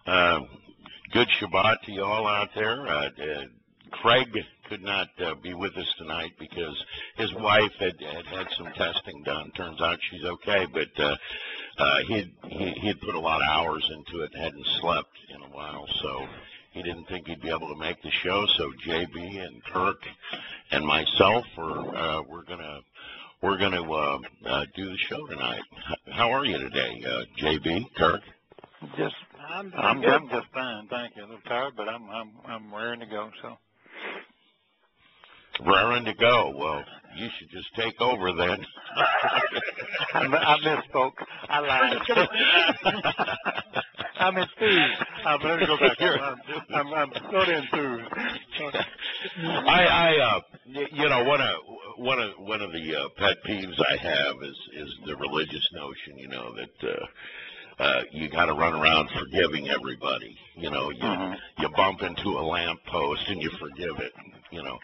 Good Shabbat to you all out there. Craig could not be with us tonight because his wife had some testing done. Turns out she's okay, but he'd put a lot of hours into it and hadn't slept in a while, so he didn't think he'd be able to make the show. So JB and Kirk and myself we're gonna do the show tonight. How are you today, JB, Kirk? I'm just fine, thank you. A little tired, but I'm raring to go. So raring to go. Well, you should just take over then. I misspoke. I lied. I'm enthused. Let me go back here. I'm sort of enthused. You know, one of the pet peeves I have is the religious notion. You know that you got to run around forgiving everybody. You know, you bump into a lamppost and you forgive it. You know,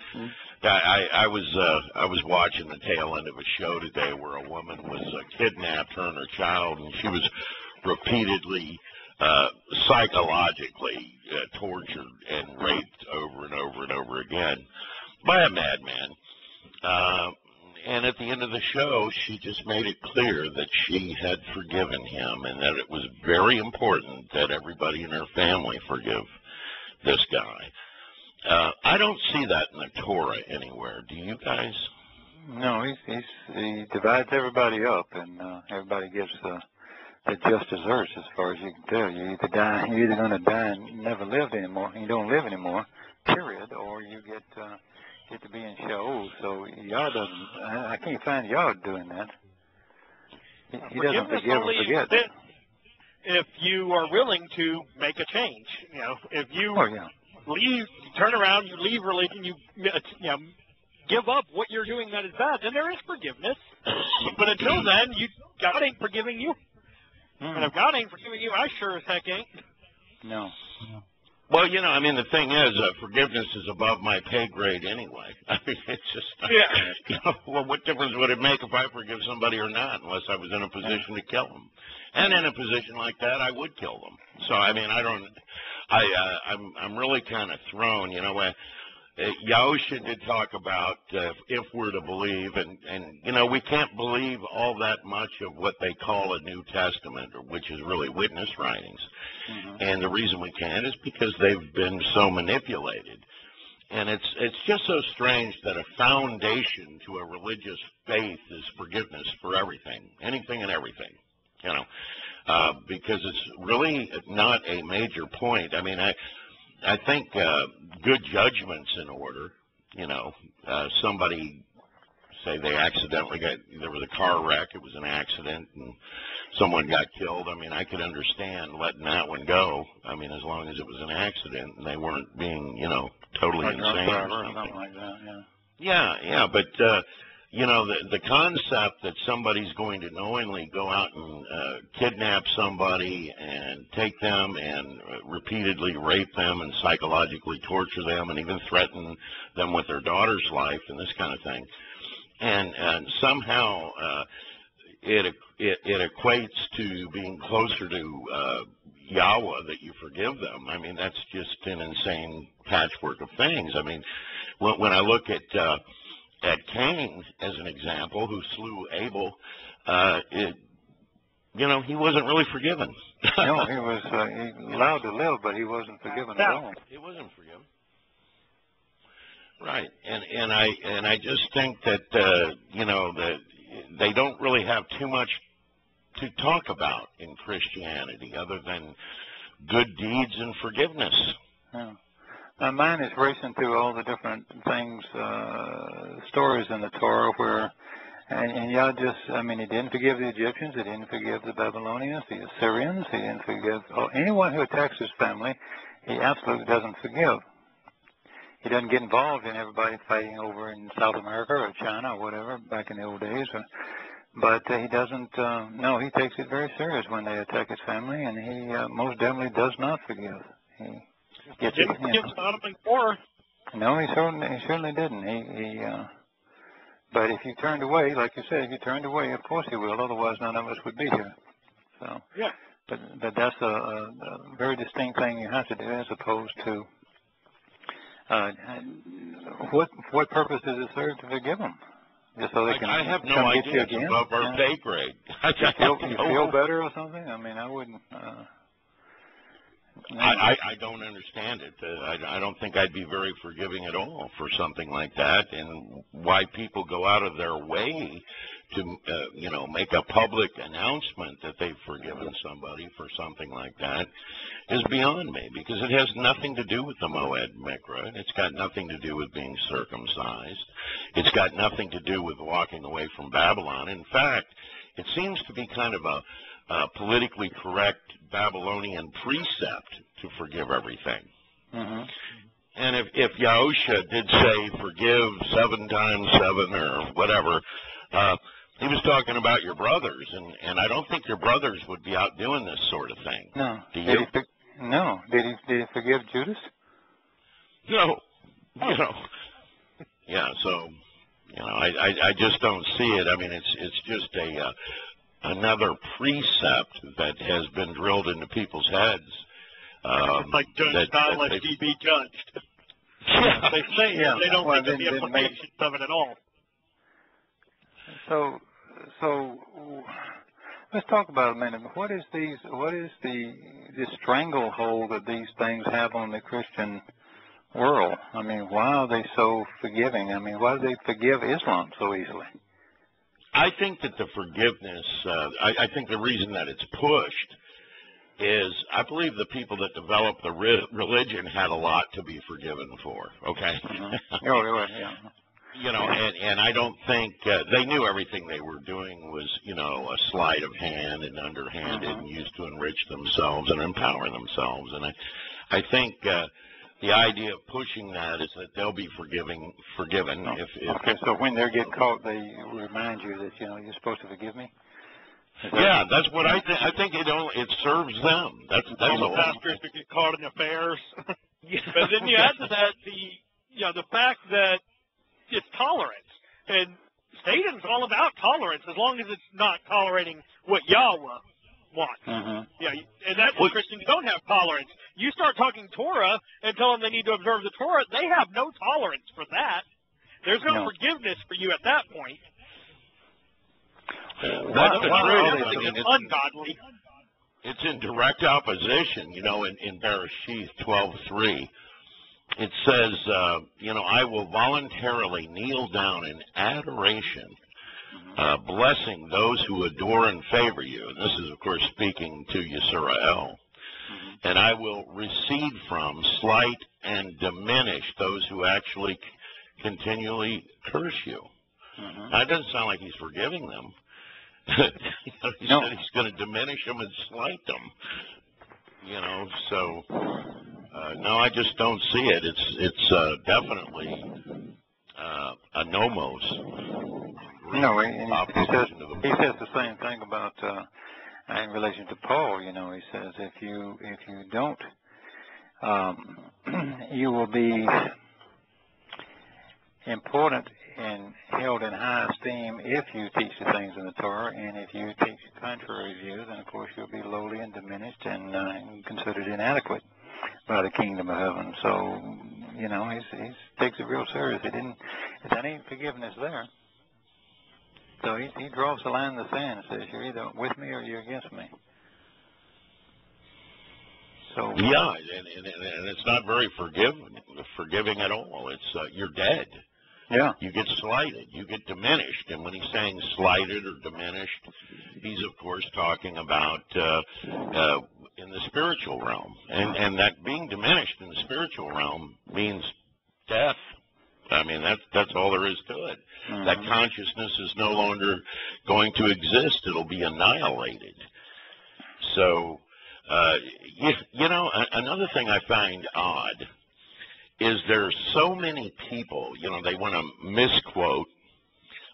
I was watching the tail end of a show today where a woman was kidnapped, her and her child, and she was repeatedly psychologically tortured and raped over and over and over again by a madman. And at the end of the show, she just made it clear that she had forgiven him and that it was very important that everybody in her family forgive this guy. I don't see that in the Torah anywhere. Do you guys? No, he divides everybody up, and everybody gets the just desserts as far as you can tell. You're either going to die and never live anymore, you don't live anymore, period, or you get to be in Sheol. So Yah doesn't, I can't find Yah doing that. He doesn't forgive or forget. If you are willing to make a change, you know, if you leave, turn around, you leave religion, you give up what you're doing that is bad, then there is forgiveness. But until then, God ain't forgiving you. And if God ain't forgiving you, I sure as heck ain't. No. Well, you know, I mean, the thing is, forgiveness is above my pay grade anyway. I mean, it's just, you know, well, what difference would it make if I forgive somebody or not, unless I was in a position to kill them? And in a position like that, I would kill them. So, I mean, I'm really kind of thrown, you know. Yahowah did talk about if we're to believe, and you know, we can't believe all that much of what they call a New Testament, which is really witness writings. And the reason we can't is because they've been so manipulated. And it's just so strange that a foundation to a religious faith is forgiveness for everything, anything and everything, you know, because it's really not a major point. I mean, I think good judgment's in order. You know, somebody say they accidentally there was a car wreck, it was an accident, and someone got killed. I mean, I could understand letting that one go. I mean, as long as it was an accident and they weren't being, you know, totally insane or something like that. Yeah, but you know, the concept that somebody's going to knowingly go out and kidnap somebody and take them and repeatedly rape them and psychologically torture them and even threaten them with their daughter's life and this kind of thing, and somehow it equates to being closer to Yahowah, that you forgive them. I mean, that's just an insane patchwork of things. I mean, when I look at Cain as an example, who slew Abel, you know, he wasn't really forgiven. No, he was he allowed to live, but he wasn't forgiven at all. He wasn't forgiven. Right, and I just think that you know, that they don't really have too much to talk about in Christianity other than good deeds and forgiveness. Yeah. My mind is racing through all the different things, stories in the Torah where, and Yah just, I mean, he didn't forgive the Egyptians, he didn't forgive the Babylonians, the Assyrians, he didn't forgive anyone who attacks his family, he absolutely doesn't forgive. He doesn't get involved in everybody fighting over in South America or China or whatever back in the old days. But he doesn't, no, he takes it very serious when they attack his family, and he most definitely does not forgive. He didn't forgive Sodom and Gomorrah. No, he certainly didn't. But if you turned away, like you said, if you turned away, of course he will. Otherwise, none of us would be here. So yeah. But that's a very distinct thing you have to do, as opposed to what purpose does it serve to forgive them? Just so they can I have no come idea. get you It's again? above our pay grade. You feel better or something? I mean, I wouldn't. I don't understand it. I don't think I'd be very forgiving at all for something like that, and why people go out of their way to, make a public announcement that they've forgiven somebody for something like that is beyond me, because it has nothing to do with the Moed Mikra. It's got nothing to do with being circumcised. It's got nothing to do with walking away from Babylon. In fact, it seems to be kind of a politically correct Babylonian precept to forgive everything. Mm-hmm. And if Yahusha did say forgive 7 times 7 or whatever, he was talking about your brothers, and I don't think your brothers would be out doing this sort of thing. No. Do you? No. Did he forgive Judas? No. Yeah, so, I just don't see it. I mean, it's just another precept that has been drilled into people's heads. It's like judge not unless he be judged. Yeah. They say they don't think of the implications of it at all. So let's talk about it a minute. What is the stranglehold that these things have on the Christian world? I mean, why are they so forgiving? I mean, why do they forgive Islam so easily? I think that the forgiveness, I think the reason that it's pushed is I believe the people that developed the religion had a lot to be forgiven for, okay? Mm-hmm. Yeah. And I don't think they knew everything they were doing was, a sleight of hand and underhanded and used to enrich themselves and empower themselves. And I think the idea of pushing that is that they'll be forgiven. Okay, so when they get caught, they remind you that, you're supposed to forgive me? Yeah, that's what I think. I think it serves them. That's all. Pastors that get caught in affairs. But then you add to that the fact that it's tolerance, and Satan's all about tolerance as long as it's not tolerating what Yahowah wants. Mm-hmm. Yeah, and that's what Christians don't have tolerance. You start talking Torah and tell them they need to observe the Torah, they have no tolerance for that. There's no forgiveness for you at that point. That's the truth. It's ungodly. It's in direct opposition, in Bereshith 12:3. It says, I will voluntarily kneel down in adoration, blessing those who adore and favor you. And this is, of course, speaking to Yisrael. And I will recede from, slight, and diminish those who actually continually curse you. Now, it doesn't sound like he's forgiving them. He said he's going to diminish them and slight them. So... no, I just don't see it. It's definitely a nomos. No, he says the same thing about in relation to Paul. He says if you don't, you will be important and held in high esteem if you teach the things in the Torah, and if you teach contrary views, then of course you'll be lowly and diminished and considered inadequate by the kingdom of heaven. So, he takes it real serious. That ain't forgiveness there. So he draws the line in the sand and says, you're either with me or you're against me. So yeah, and it's not very forgiving at all. It's you're dead. Yeah. You get slighted. You get diminished. And when he's saying slighted or diminished, he's, of course, talking about in the spiritual realm. And that being diminished in the spiritual realm means death. I mean, that's all there is to it. That consciousness is no longer going to exist. It'll be annihilated. So, another thing I find odd is there's so many people, they want to misquote,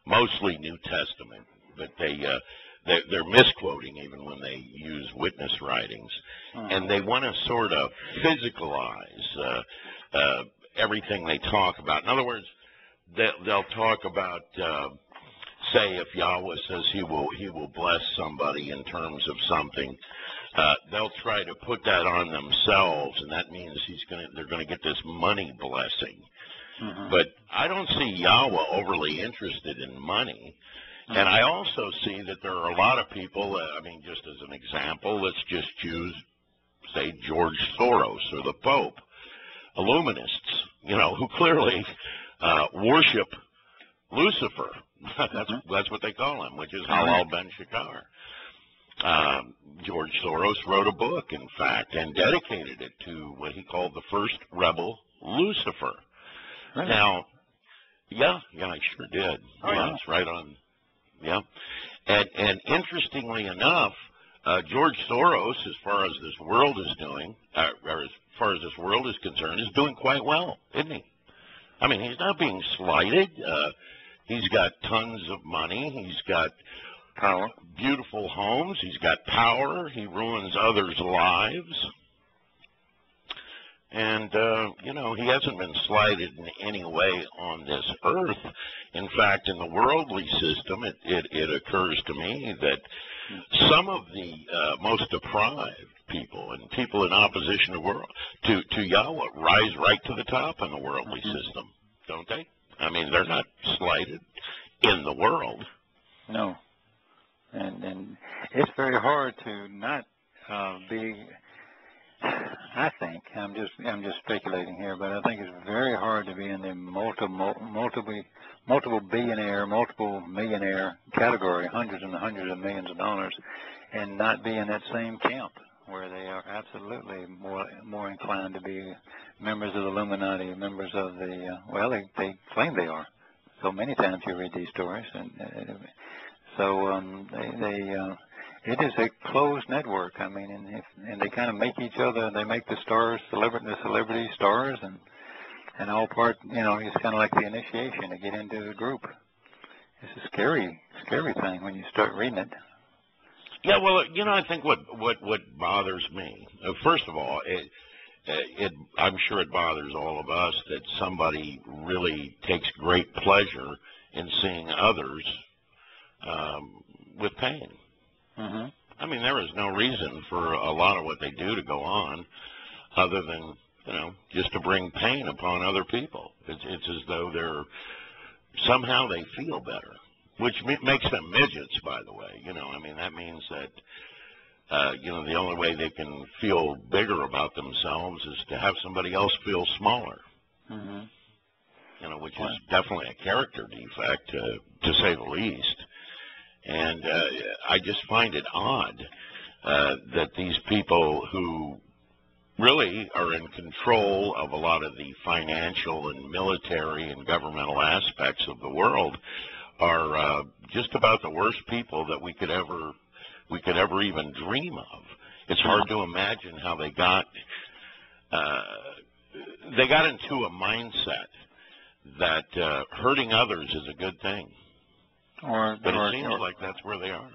mostly New Testament, but they're misquoting even when they use witness writings, and they want to sort of physicalize everything they talk about. In other words, they'll talk about, say, if Yahweh says he will bless somebody in terms of something, they'll try to put that on themselves, and that means they're going to get this money blessing. But I don't see Yahowah overly interested in money. And I also see that there are a lot of people, I mean, just as an example, let's just choose, say, George Soros or the Pope, illuminists, who clearly worship Lucifer. That's what they call him, which is Halal Ben Shakar. George Soros wrote a book, in fact, and dedicated it to what he called the first rebel, Lucifer. Right. Now, yeah, I sure did. It's right on. Yeah, and interestingly enough, George Soros, as far as this world is doing, or as far as this world is concerned, is doing quite well, isn't he? I mean, he's not being slighted. He's got tons of money. He's got power, beautiful homes. He's got power. He ruins others' lives. And, he hasn't been slighted in any way on this earth. In fact, in the worldly system, it occurs to me that some of the most deprived people and people in opposition to Yahowah rise right to the top in the worldly system, don't they? I mean, they're not slighted in the world. No. And it's very hard to not be... I think I'm just speculating here, but I think it's very hard to be in the multiple billionaire, multiple millionaire category, hundreds and hundreds of millions of dollars, and not be in that same camp where they are absolutely more inclined to be members of the Illuminati, members of the they claim they are. So many times you read these stories, and it is a closed network. I mean, and they kind of make each other. They make the stars, the celebrity stars, and all part. It's kind of like the initiation to get into the group. It's a scary thing when you start reading it. Yeah, well, I think what bothers me, first of all, I'm sure it bothers all of us that somebody really takes great pleasure in seeing others with pain. I mean, there is no reason for a lot of what they do to go on other than, just to bring pain upon other people. It's as though somehow they feel better, which makes them midgets, by the way. I mean, that means that, the only way they can feel bigger about themselves is to have somebody else feel smaller, which is definitely a character defect, to say the least. And I just find it odd that these people who really are in control of a lot of the financial and military and governmental aspects of the world are just about the worst people that we could ever even dream of. It's hard to imagine how they got into a mindset that hurting others is a good thing. But it seems like that's where they are.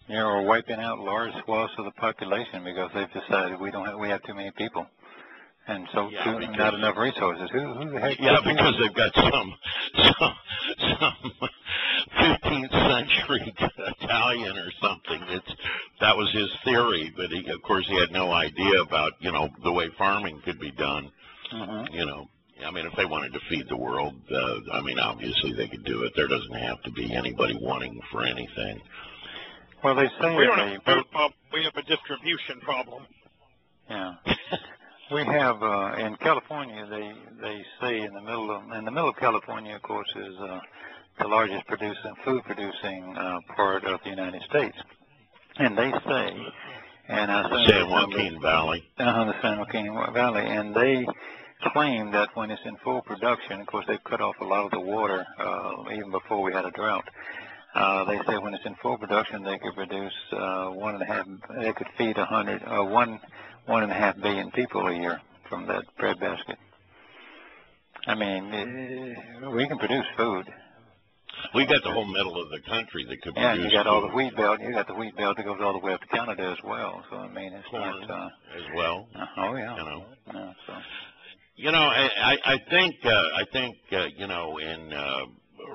Yeah, or wiping out large swaths of the population because they've decided we have too many people, and so not enough resources. Who the heck? Yeah, because they've got some 15th century Italian or something. That was his theory, but of course he had no idea about the way farming could be done. I mean, if they wanted to feed the world, obviously they could do it. There doesn't have to be anybody wanting for anything. Well, they say we don't have a food problem. We have a distribution problem. Yeah, we have in California. They say in the middle of California, of course, is the largest food producing part of the United States, and they say, and I think San Joaquin Valley. The San Joaquin Valley, and they claim that when it's in full production, of course they've cut off a lot of the water even before we had a drought. They say when it's in full production, they could produce they could feed 1.5 billion people a year from that bread basket. I mean, we can produce food. We got the whole middle of the country that could produce. Yeah, you got all the wheat belt. You got the wheat belt that goes all the way up to Canada as well. So I mean, it's corn not as well. Oh yeah. So. I think in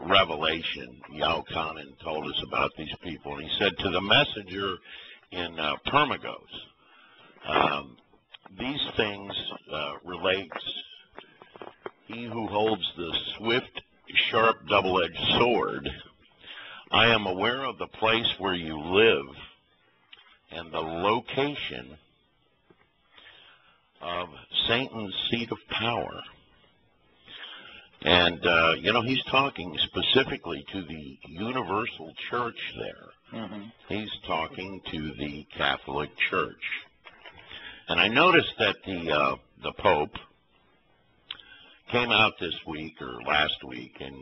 Revelation, Yahuwah told us about these people, and he said to the messenger in Permagos, These things relate. He who holds the swift, sharp, double-edged sword. I am aware of the place where you live and the location of Satan's seat of power. And, he's talking specifically to the universal church there. Mm-hmm. He's talking to the Catholic Church. And I noticed that the Pope came out this week or last week, and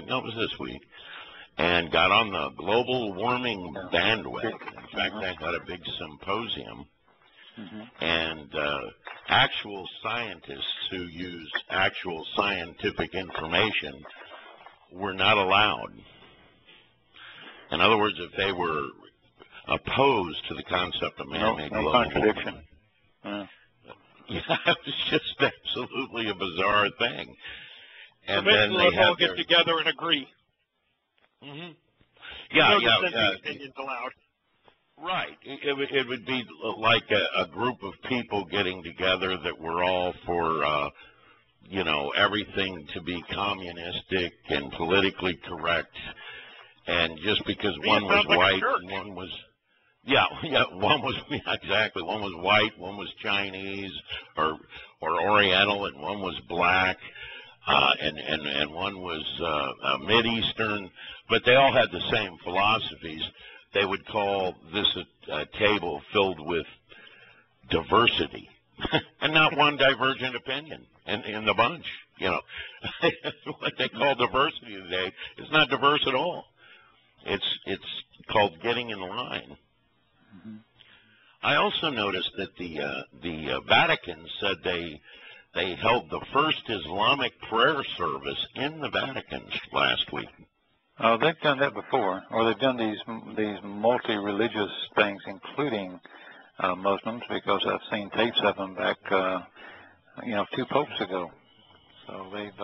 no, it was this week, and got on the global warming bandwagon. In fact, they had a big symposium, and actual scientists who use actual scientific information were not allowed. In other words, if they were opposed to the concept of man-made global contradiction. Yeah, it was just absolutely a bizarre thing. And so then let's all get together and agree. Mm-hmm. Opinions allowed. Right. It would be like a group of people getting together that were all for, everything to be communistic and politically correct. And just because one was white and one was... one was exactly. One was white, one was Chinese or Oriental, and one was black, and one was Mid-Eastern. But they all had the same philosophies. They would call this a table filled with diversity, and not one divergent opinion in the bunch. What they call diversity today is not diverse at all. It's called getting in line. I also noticed that the Vatican said they held the first Islamic prayer service in the Vatican last week. Oh, they've done that before, or they've done these multi-religious things, including Muslims, because I've seen tapes of them back, 2 popes ago. So they've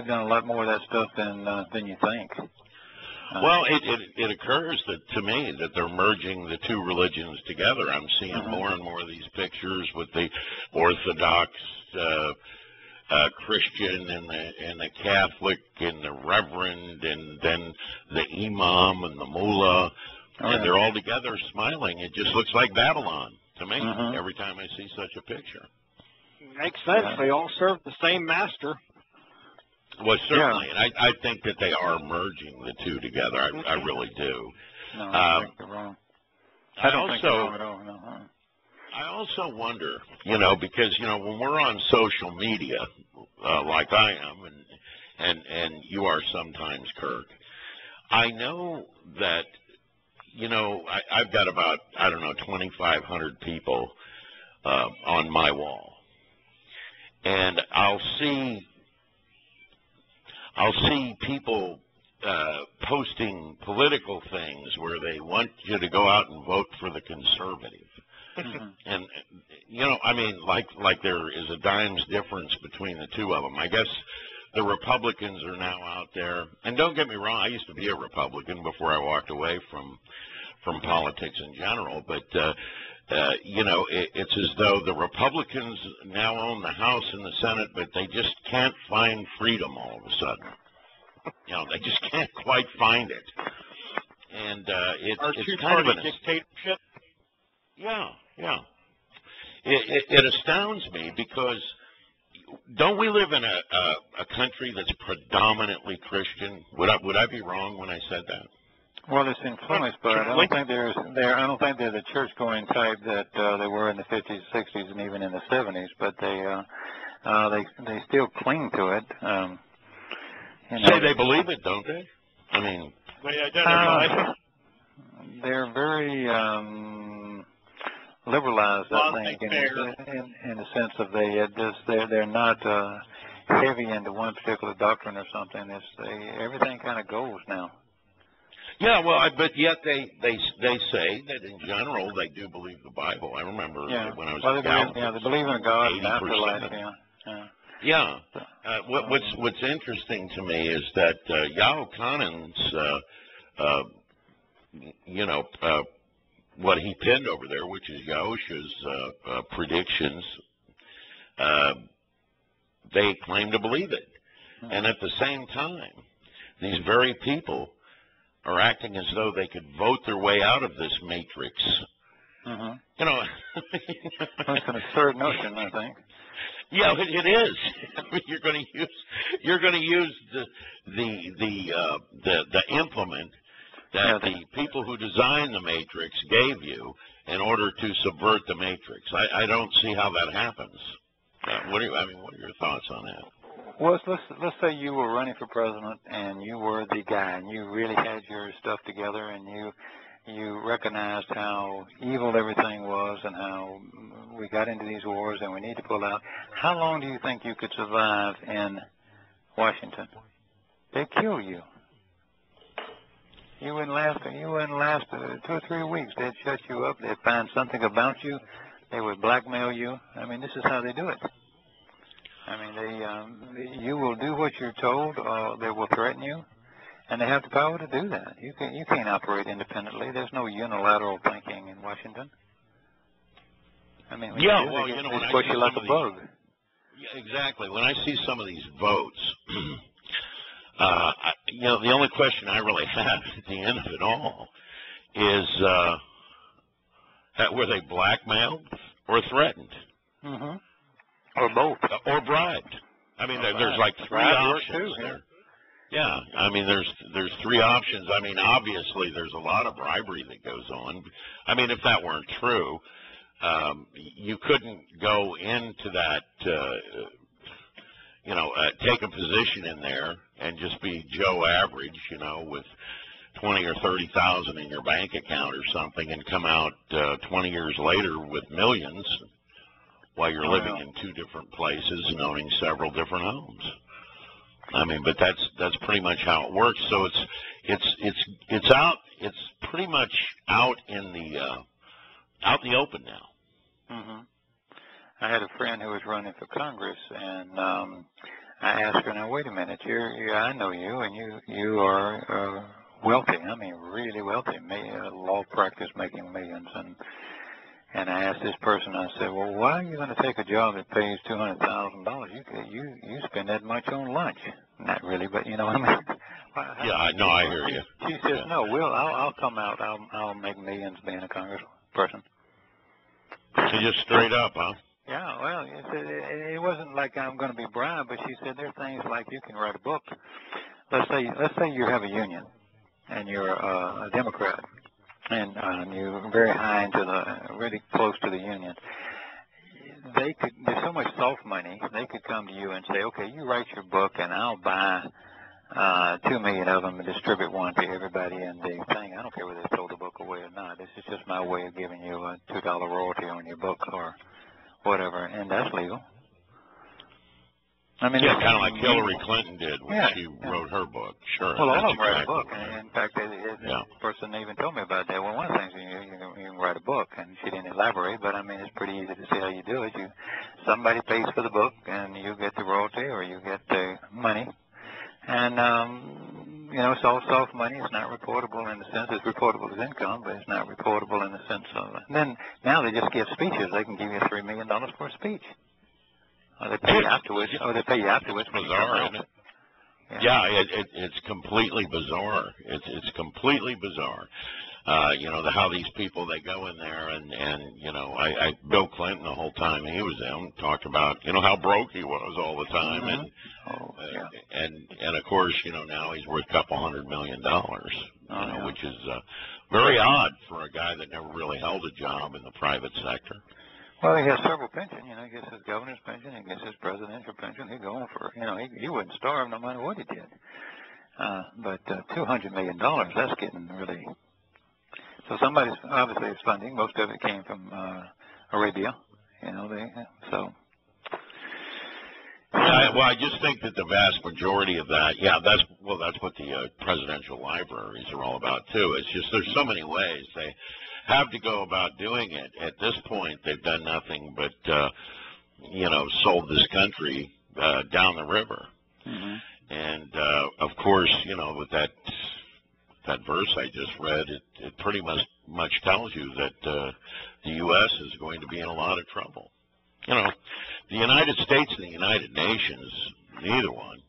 done a lot more of that stuff than you think. Well, it occurs to me that they're merging the two religions together. I'm seeing more and more of these pictures with the Orthodox Christian and the Catholic and the Reverend and then the Imam and the Mullah, and they're all together smiling. It just looks like Babylon to me every time I see such a picture. Makes sense. They all serve the same master. Well, certainly, and I think that they are merging the two together. I really do. No, I think they're wrong. I don't think they're wrong at all. No. I also wonder, because when we're on social media, like I am, and you are sometimes, Kirk, I know that I've got about 2,500 people on my wall, and I'll see people posting political things where they want you to go out and vote for the conservative. And, like there is a dime's difference between the two of them. I guess the Republicans are now out there. And don't get me wrong, I used to be a Republican before I walked away from politics in general. But, it's as though the Republicans now own the House and the Senate, but they just can't find freedom all of a sudden. They just can't quite find it. And it's kind of an dictatorship. Yeah. It astounds me because don't we live in a country that's predominantly Christian? Would I be wrong when I said that? Well, it's influenced, but I don't think they're the church-going type that they were in the 50s, 60s, and even in the 70s. But they still cling to it. Say they believe it, don't they? I mean, they identify. They're very liberalized, I think, in the sense of they're not heavy into one particular doctrine or something. Everything kind of goes now. Yeah, well, but yet they say that in general they do believe the Bible. I remember when I was in they believe in God and afterlife. What's interesting to me is that what he pinned over there, which is Yahowah's predictions, they claim to believe it. And at the same time, these very people are acting as though they could vote their way out of this matrix. You know, that's an absurd notion, I think. Yeah, it is. I mean, you're going to use the implement that the people who designed the matrix gave you in order to subvert the matrix. I don't see how that happens. What are your thoughts on that? Well, let's say you were running for president and you were the guy and you really had your stuff together and you recognized how evil everything was and how we got into these wars and we need to pull out. How long do you think you could survive in Washington? They'd kill you. You wouldn't last 2 or 3 weeks. They'd shut you up. They'd find something about you. They would blackmail you. I mean, this is how they do it. I mean, you will do what you're told, or they will threaten you, and they have the power to do that. You can't operate independently. There's no unilateral thinking in Washington. I mean, when I push you like a bug. Yeah, exactly. When I see some of these votes, the only question I really have at the end of it all is, were they blackmailed or threatened? Or both. Or bribed. I mean, there's like 3 options there. Yeah, I mean, there's 3 options. I mean, obviously, there's a lot of bribery that goes on. I mean, if that weren't true, you couldn't go into that, take a position in there and just be Joe average, with 20 or 30,000 in your bank account or something, and come out 20 years later with millions, while you're living in 2 different places and owning several different homes. I mean, but that's pretty much how it works. So it's out. It's pretty much out in the open now. I had a friend who was running for Congress, and I asked her, "Now wait a minute, I know you, and you are wealthy. I mean, really wealthy. Law practice, making millions." And I asked this person, I said, "Well, why are you going to take a job that pays $200,000? You spend that much on lunch." Not really, but you know what I mean. Yeah, no, I hear you. She says, "No, I'll come out. I'll make millions being a congressperson." So just straight up, huh? Yeah, well, it wasn't like I'm going to be bribed, but she said there are things like you can write a book. Let's say you have a union, and you're a Democrat. And you're very high really close to the union. There's so much soft money, they could come to you and say, "Okay, you write your book and I'll buy 2 million of them and distribute one to everybody in the thing. I don't care whether they throw the book away or not. This is just my way of giving you a $2 royalty on your book or whatever," and that's legal. I mean, yeah, kind of like Hillary Clinton did when she wrote her book. Sure. Well, all of them write a book. And in fact, the person even told me about that. Well, one of the things you can write a book, and she didn't elaborate, but I mean, it's pretty easy to see how you do it. Somebody pays for the book, and you get the royalty or you get the money. And, it's all soft money. It's not reportable in the sense it's reportable as income, but it's not reportable in the sense of. And then now they just give speeches. They can give you $3 million for a speech. Or they pay you afterwards. It's bizarre, isn't it? Yeah, it's completely bizarre. It's completely bizarre. How these people, they go in there and Bill Clinton, the whole time he was in, talked about, how broke he was all the time. And of course, now he's worth a couple $100 million, which is very odd for a guy that never really held a job in the private sector. Well, he has several pensions. He gets his governor's pension, he gets his presidential pension. He's going for, he wouldn't starve no matter what he did. But $200 million, that's getting really. So somebody's obviously is funding. Most of it came from Arabia, so. I just think that the vast majority of that, that's what the presidential libraries are all about too. It's just there's so many ways they have to go about doing it. At this point, they've done nothing but, sold this country down the river. And, of course, with that verse I just read, it pretty much much tells you that the U.S. is going to be in a lot of trouble. You know, the United States and the United Nations, neither one,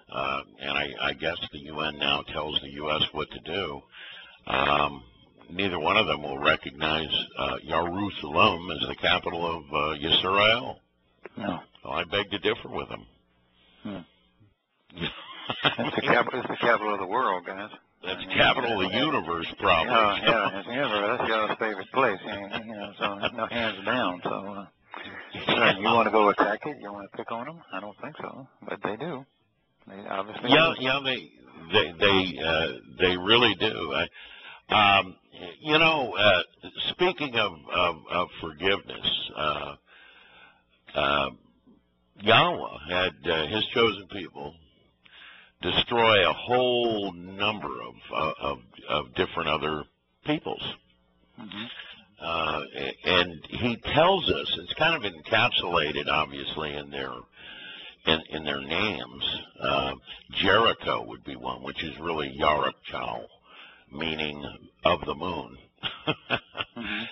and I guess the UN now tells the U.S. what to do, neither one of them will recognize Jerusalem as the capital of Yisrael. No. Well, I beg to differ with them. It's the capital of the world, guys. That's the capital of the universe, probably. Yeah, it's the universe. That's y'all's favorite place. You know, so no hands down. So, you want to go attack it? You want to pick on them? I don't think so, but they do. They obviously. Yeah, they really do. You know, speaking of forgiveness, Yahowah had his chosen people destroy a whole number of different other peoples. And he tells us, it's kind of encapsulated, obviously, in their names. Jericho would be one, which is really Yarachal, meaning of the moon.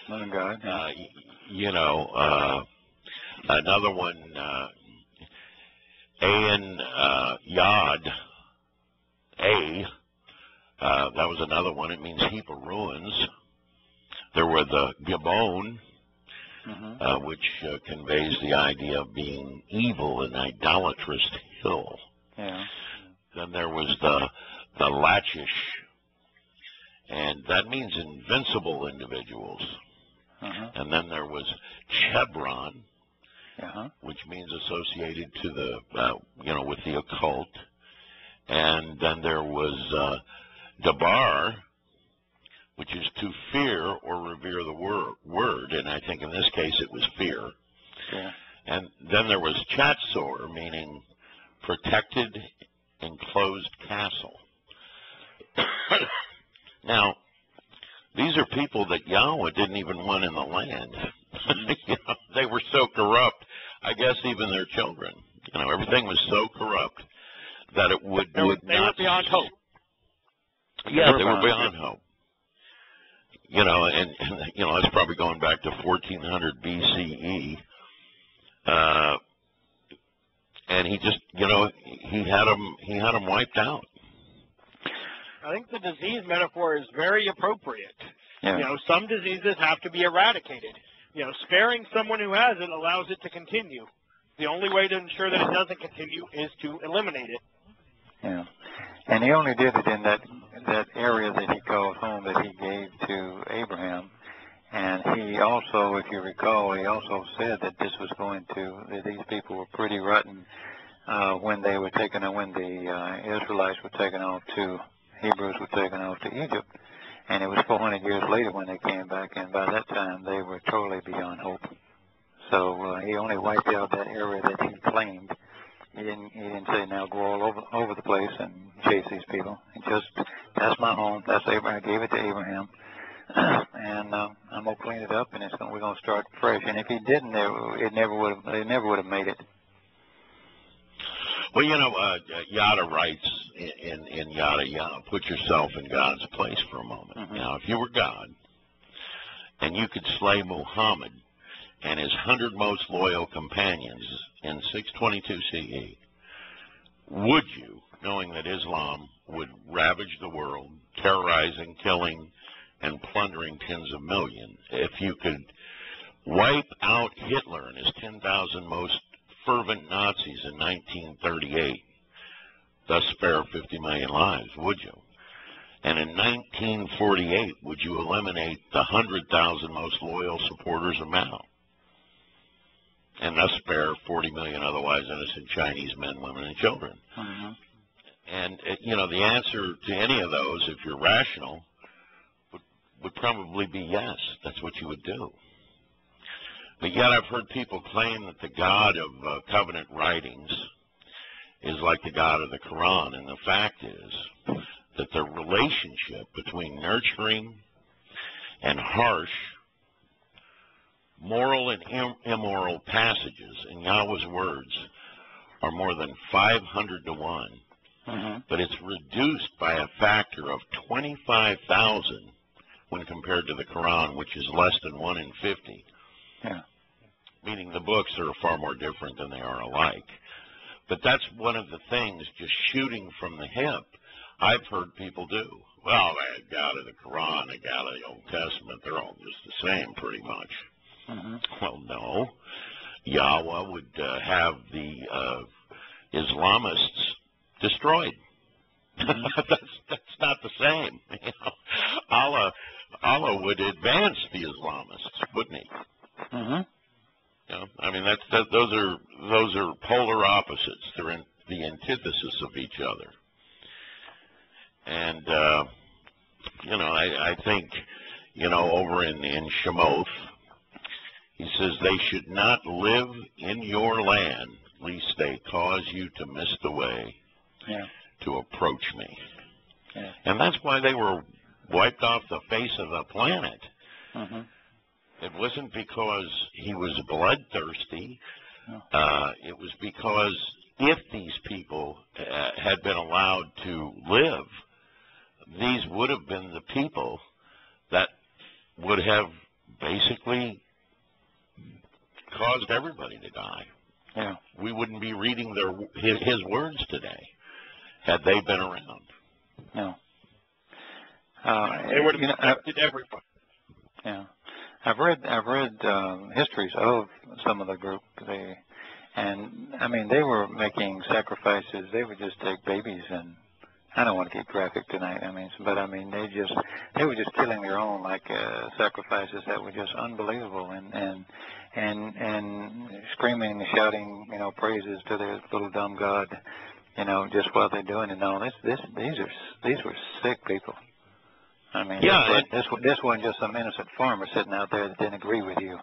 Moon god. You know, another one, Ayin Yad, that was another one. It means heap of ruins. There were the Gabon, which conveys the idea of being evil and idolatrous hill. Yeah. Then there was the Lachish, and that means invincible individuals. And then there was Chebron, which means associated to the, you know, with the occult. And then there was Dabar, which is to fear or revere the word, and I think in this case it was fear. Yeah. And then there was Chatzor, meaning protected, enclosed castle. Now, these are people that Yahowah didn't even want in the land. You know, they were so corrupt, I guess even their children. You know, everything was so corrupt that it would they not... They were beyond hope. Yeah, they were beyond hope. You know, and you know, that's probably going back to 1400 BCE. And he just, you know, he had them wiped out. I think the disease metaphor is very appropriate. Yeah. You know, some diseases have to be eradicated. You know, sparing someone who has it allows it to continue. The only way to ensure that it doesn't continue is to eliminate it. Yeah. And he only did it in that area that he called home, that he gave to Abraham. And he also, if you recall, he also said that this was that these people were pretty rotten when they were taken, when the Israelites were taken off Hebrews were taken off to Egypt. And it was 400 years later when they came back, and by that time they were totally beyond hope. So he only wiped out that area that he claimed. He didn't say, now go all over the place and chase these people. He just, that's my home. That's Abraham. I gave it to Abraham, and I'm gonna clean it up, and we're gonna start fresh. And if he didn't, they never would have made it. Well, you know, Yada writes in Yada, put yourself in God's place for a moment. Now, if you were God, and you could slay Muhammad and his 100 most loyal companions in 622 CE, would you, knowing that Islam would ravage the world, terrorizing, killing, and plundering tens of millions, if you could wipe out Hitler and his 10,000 most fervent Nazis in 1938, thus spare 50 million lives, would you? And in 1948, would you eliminate the 100,000 most loyal supporters of Mao, and thus spare 40 million otherwise innocent Chinese men, women, and children? And, you know, the answer to any of those, if you're rational, would probably be yes. That's what you would do. But yet I've heard people claim that the God of covenant writings is like the God of the Quran, and the fact is that the relationship between nurturing and harsh, moral and immoral passages in Yahweh's words are more than 500 to 1, but it's reduced by a factor of 25,000 when compared to the Quran, which is less than 1 in 50. Yeah. Meaning the books are far more different than they are alike. But that's one of the things, just shooting from the hip, I've heard people do. Well, they got out of the Quran, they got out of the Old Testament, they're all just the same pretty much. Mm-hmm. Well, no. Yahowah would have the Islamists destroyed. Mm-hmm. That's not the same. You know, Allah would advance the Islamists, wouldn't he? Mm-hmm. You know, I mean, those are polar opposites. They're in the antithesis of each other. And you know, I think, you know, over in Shemoth, he says they should not live in your land, lest they cause you to miss the way to approach me. Yeah. And that's why they were wiped off the face of the planet. Mm-hmm. It wasn't because he was bloodthirsty. No. It was because if these people had been allowed to live, these would have been the people that would have basically caused everybody to die. Yeah. We wouldn't be reading his words today had they been around. No. They would have affected everybody. Yeah. I've read histories of some of the group. And I mean, they were making sacrifices. They would just take babies, and I don't want to get graphic tonight. I mean, but I mean, they were just killing their own, like sacrifices that were just unbelievable, and screaming and shouting, you know, praises to their little dumb god, you know, just while they're doing it. No, these were sick people. I mean, this wasn't just some innocent farmer sitting out there that didn't agree with you.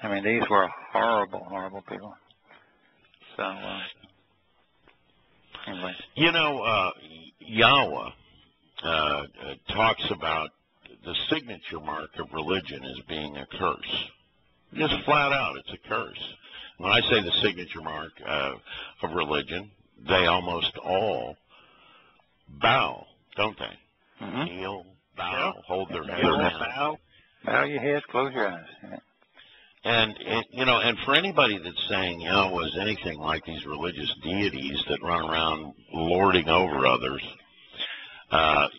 I mean, these were horrible, horrible people. So, anyway. You know, Yahowah talks about the signature mark of religion as being a curse. Just flat out, it's a curse. When I say the signature mark of religion, they almost all bow, don't they? Mm-hmm. Kneel, bow, hold their head down. Bow your head, close your eyes. Yeah. And you know, and for anybody that's saying Yahowah is anything like these religious deities that run around lording over others,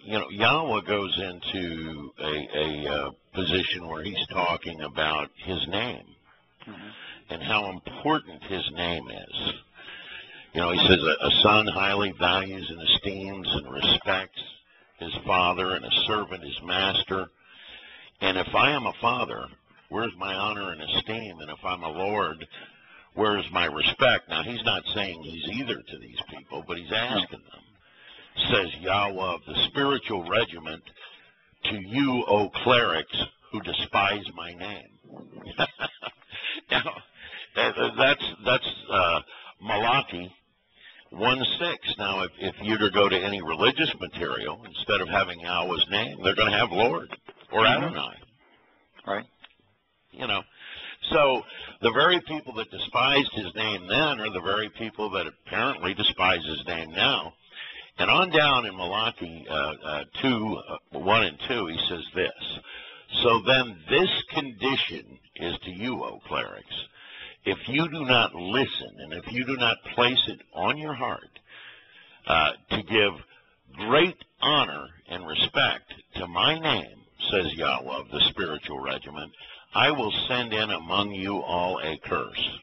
you know, Yahowah goes into a position where he's talking about his name and how important his name is. You know, he says a son highly values and esteems and respects his father, and a servant his master. And if I am a father, where's my honor and esteem? And if I'm a lord, where's my respect? Now, he's not saying he's either to these people, but he's asking them. Says Yahowah of the spiritual regiment, to you, O clerics, who despise my name. Now, that's Malachi 1:6. Now, if you were to go to any religious material, instead of having Yahowah's name, they're going to have Lord or Adonai. Right. You know, so the very people that despised his name then are the very people that apparently despise his name now. And on down in Malachi 1 and 2, he says this: so then this condition is to you, O clerics, if you do not listen and if you do not place it on your heart to give great honor and respect to my name, says Yahowah of the spiritual regiment, I will send in among you all a curse.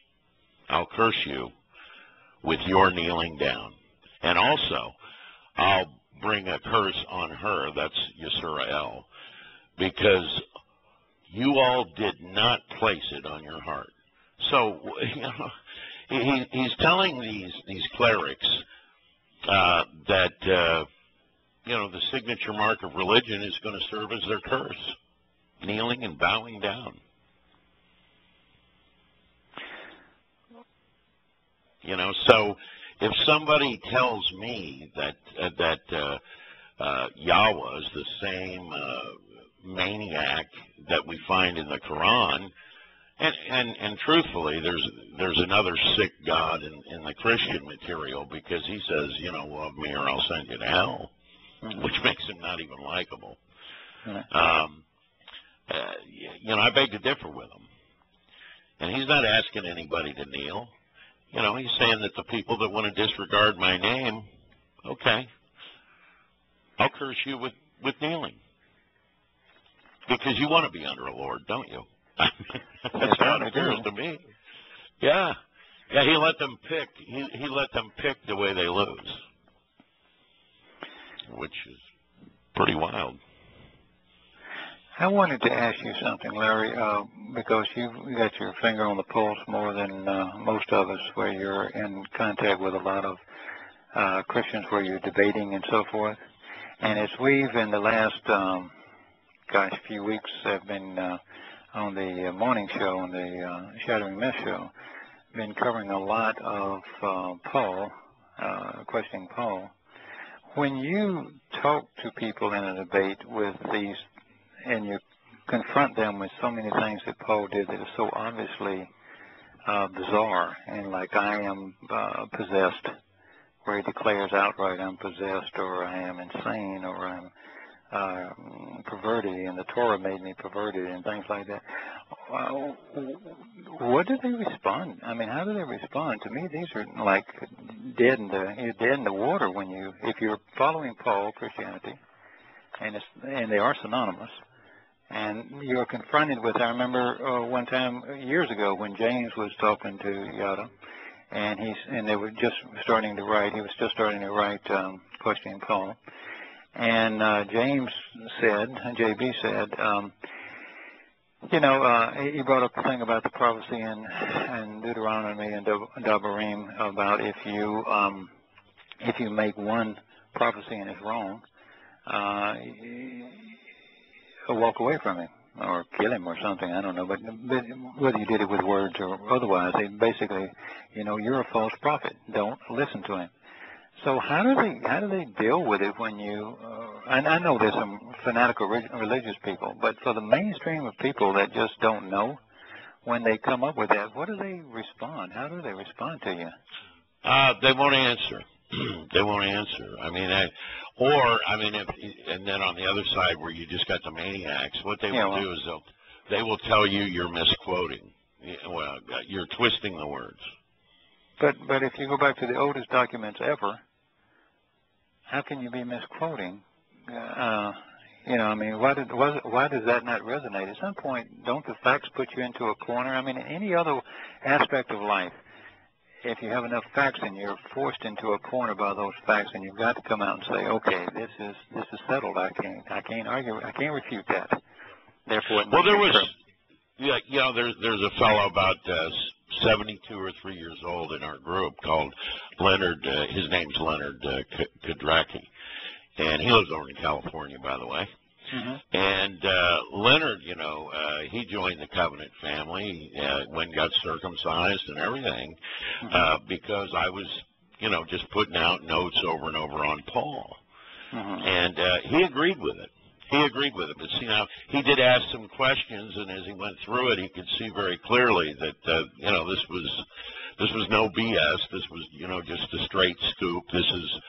I'll curse you with your kneeling down. And also, I'll bring a curse on her, that's Yisrael, because you all did not place it on your heart. So, you know, he's telling these clerics that, you know, the signature mark of religion is going to serve as their curse, kneeling and bowing down. You know, so if somebody tells me that Yahowah is the same maniac that we find in the Quran, and truthfully, there's another sick God in the Christian material, because he says, you know, love me or I'll send you to hell, which makes him not even likable. I beg to differ with him. And he's not asking anybody to kneel. He's saying that the people that want to disregard my name, okay, I'll curse you with kneeling. Because you want to be under a Lord, don't you? That's how it appears to me. Yeah. Yeah, he let them pick. He let them pick the way they lose, which is pretty wild. I wanted to ask you something, Larry, because you've got your finger on the pulse more than most of us, where you're in contact with a lot of Christians, where you're debating and so forth. And as we've, in the last, few weeks, have been on the morning show, on the Shattering Myths show, been covering a lot of Paul, questioning Paul. When you talk to people in a debate with these, and you confront them with so many things that Paul did that are so obviously bizarre, and like I am possessed, where he declares outright I'm possessed, or I am insane, or I'm perverted, and the Torah made me perverted, and things like that. What do they respond? I mean, how do they respond? To me, these are like dead in the water if you're following Paul, Christianity, and they are synonymous. And you're confronted with, I remember one time years ago when James was talking to Yahowah, and they were just starting to write. He was just starting to write questioning Paul. And James said, JB said, he brought up the thing about the prophecy in Deuteronomy and Devarim about if you make one prophecy and it's wrong, walk away from him or kill him or something. I don't know, but whether you did it with words or otherwise, they basically, you're a false prophet. Don't listen to him. So how do they deal with it when you? And I know there's some fanatical religious people, but for the mainstream of people that just don't know, when they come up with that, what do they respond? How do they respond to you? They won't answer. They won't answer. I mean, and then on the other side where you just got the maniacs, what they will do is they will tell you you're misquoting. Well, you're twisting the words. But if you go back to the oldest documents ever, how can you be misquoting? Why does that not resonate? At some point, don't the facts put you into a corner? I mean, in any other aspect of life, if you have enough facts and you're forced into a corner by those facts, and you've got to come out and say, okay, this is settled. I can't argue. I can't refute that. Therefore, it must be true. There's a fellow about 72 or 3 years old in our group called Leonard. His name's Leonard Kadraki, and he lives over in California, by the way. Mm-hmm. And Leonard, he joined the covenant family, went and got circumcised and everything, because I was, just putting out notes over and over on Paul. Mm-hmm. And he agreed with it. He agreed with it. But see, now, he did ask some questions, and as he went through it, he could see very clearly that, this was no BS. This was, just a straight scoop. This is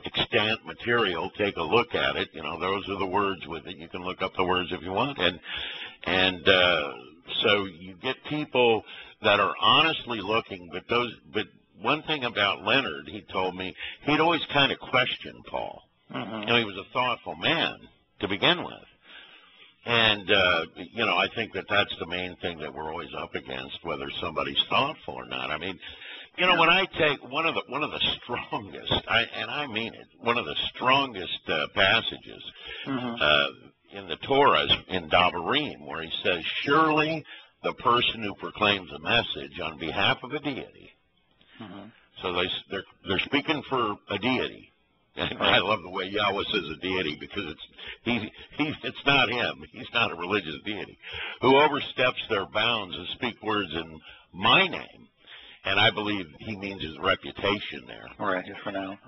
extant material. Take a look at it. Those are the words with it. You can look up the words if you want. And so you get people that are honestly looking, but one thing about Leonard, he told me, he'd always kind of question Paul. Mm-hmm. He was a thoughtful man to begin with. And, I think that that's the main thing that we're always up against, whether somebody's thoughtful or not. I mean, when I take one of the strongest, and I mean it, one of the strongest passages in the Torah is in Devarim, where he says, surely the person who proclaims a message on behalf of a deity, so they're speaking for a deity. And I love the way Yahweh says a deity, because it's not him. He's not a religious deity. Who oversteps their bounds and speak words in my name. And I believe he means his reputation there. All right, just for now.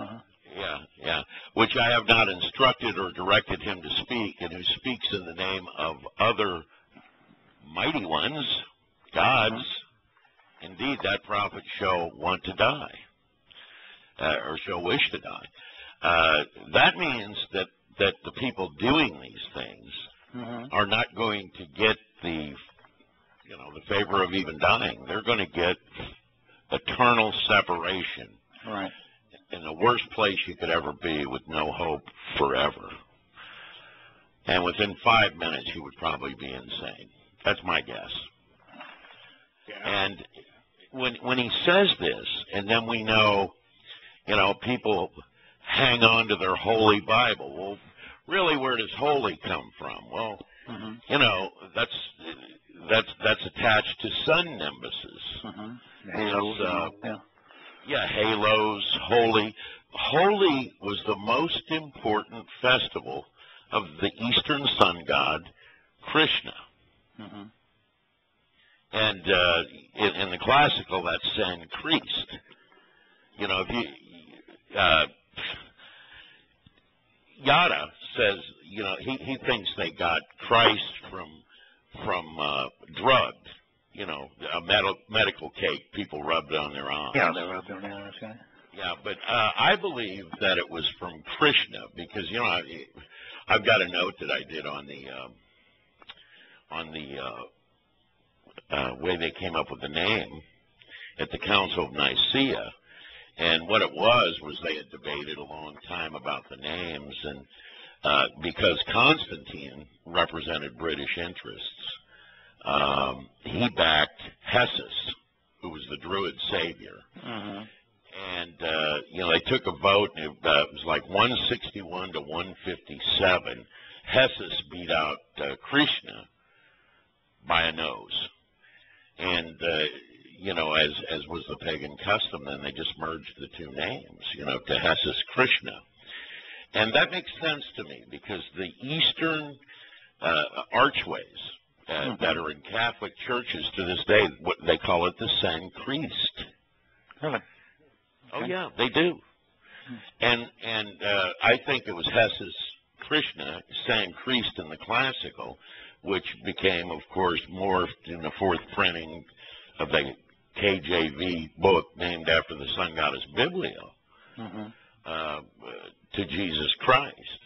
Yeah. Which I have not instructed or directed him to speak, and who speaks in the name of other mighty ones, gods. Indeed, that prophet shall want to die, or shall wish to die. That means that the people doing these things are not going to get the favor of even dying. They're going to get eternal separation. Right. In the worst place you could ever be, with no hope forever. And within 5 minutes, he would probably be insane. That's my guess. Yeah. And when he says this, and then we know, people hang on to their holy Bible. Well, really, where does holy come from? Well, that's attached to sun nimbuses. Halos. Halos, holy. Holy was the most important festival of the Eastern sun god, Krishna. And in the classical, that's San Christ. If you Yada says, he thinks they got Christ from drugged, a medical cake people rubbed on their arms. Yeah, they rubbed on their arms. Yeah, but I believe that it was from Krishna because I've got a note that I did on the way they came up with the name at the Council of Nicaea. And what it was they had debated a long time about the names, and because Constantine represented British interests, he backed Hessus, who was the Druid savior. And, they took a vote, and it was like 161 to 157. Hessus beat out Krishna by a nose. And, as was the pagan custom, then they just merged the two names, to Hessus Krishna. And that makes sense to me because the Eastern archways that are in Catholic churches to this day, what they call it the San Christ. Really? Oh, yeah, they do. And I think it was Hessus Krishna, San Christ in the classical, which became, of course, morphed in the fourth printing of the KJV book named after the sun goddess Biblia to Jesus Christ.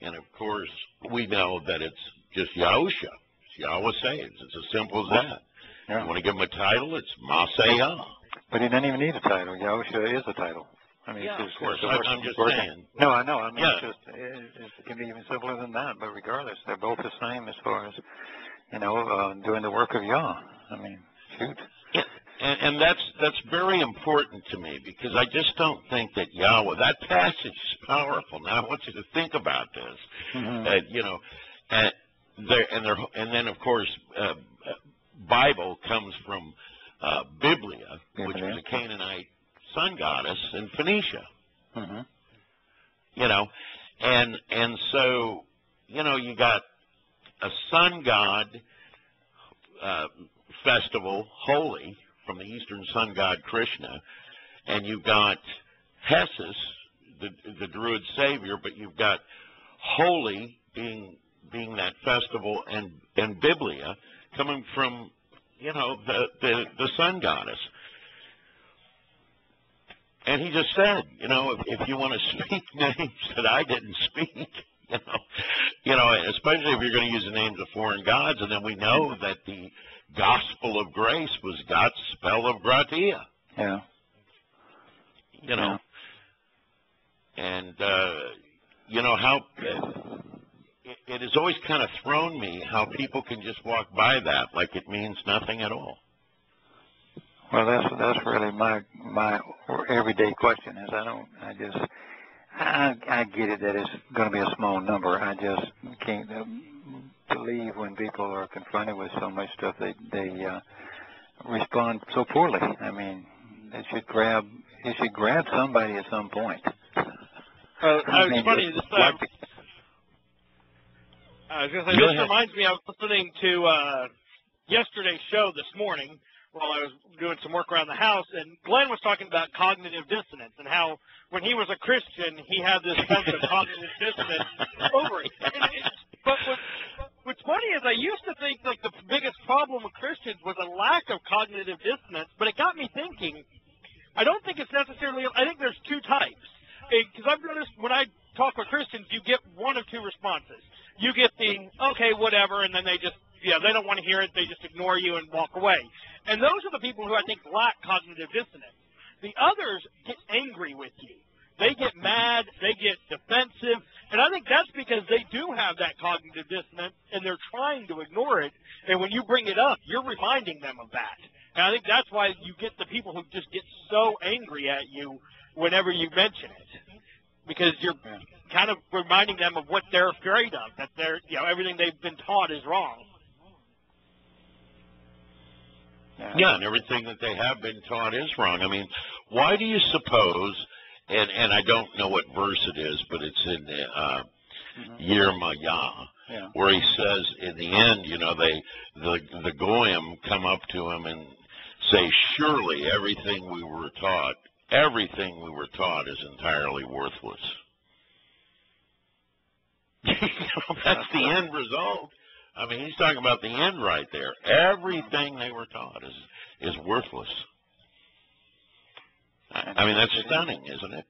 And, of course, we know that it's just Yahusha. It's Yahweh saves. It's as simple as that. Yeah. You want to give him a title, it's Masayah. But he doesn't even need a title. Yahusha is a title. I mean, of course. I'm just saying. No, I know. I mean, it can be even simpler than that. But regardless, they're both the same as far as, doing the work of Yah. I mean, shoot. Yeah. And that's very important to me because I just don't think that Yahweh, that passage is powerful. Now I want you to think about this. And then of course, Bible comes from Biblia, which was a Canaanite sun goddess in Phoenicia. And so you got a sun god festival, holy, from the Eastern sun god Krishna, and you've got Hessus, the Druid savior, but you've got holy being that festival, and Biblia coming from the sun goddess. And he just said, if you want to speak names that I didn't speak, especially if you're going to use the names of foreign gods, and then we know that the gospel of grace was God's spell of gratia. Yeah. And, how it has always kind of thrown me how people can just walk by that like it means nothing at all. Well, that's really my everyday question. Is I get it that it's going to be a small number. I just can't believe when people are confronted with so much stuff they respond so poorly. I mean, it should grab somebody at some point. It's funny. I was going to say, this reminds me, I was listening to yesterday's show this morning while I was doing some work around the house, and Glenn was talking about cognitive dissonance and how when he was a Christian, he had this sense of cognitive dissonance over it. But what's funny is I used to think like the biggest problem with Christians was a lack of cognitive dissonance, but it got me thinking, I don't think it's necessarily, I think there's two types. Because I've noticed when I talk with Christians, you get one of two responses. you get the, okay, whatever, and then they just, they don't want to hear it. They just ignore you and walk away. And those are the people who I think lack cognitive dissonance. The others get angry with you. They get mad. They get defensive. And I think that's because they do have that cognitive dissonance, and they're trying to ignore it. And when you bring it up, you're reminding them of that. And I think that's why you get the people who just get so angry at you whenever you mention it, because you're kind of reminding them of what they're afraid of, that they're, everything they've been taught is wrong. Yeah, and everything that they have been taught is wrong. I mean, why do you suppose, and I don't know what verse it is, but it's in Yahowah, where he says in the end, the Goyim come up to him and say, surely everything we were taught is entirely worthless. That's the end result. I mean, he's talking about the end right there. Everything they were taught is worthless. I mean, that's stunning, isn't it?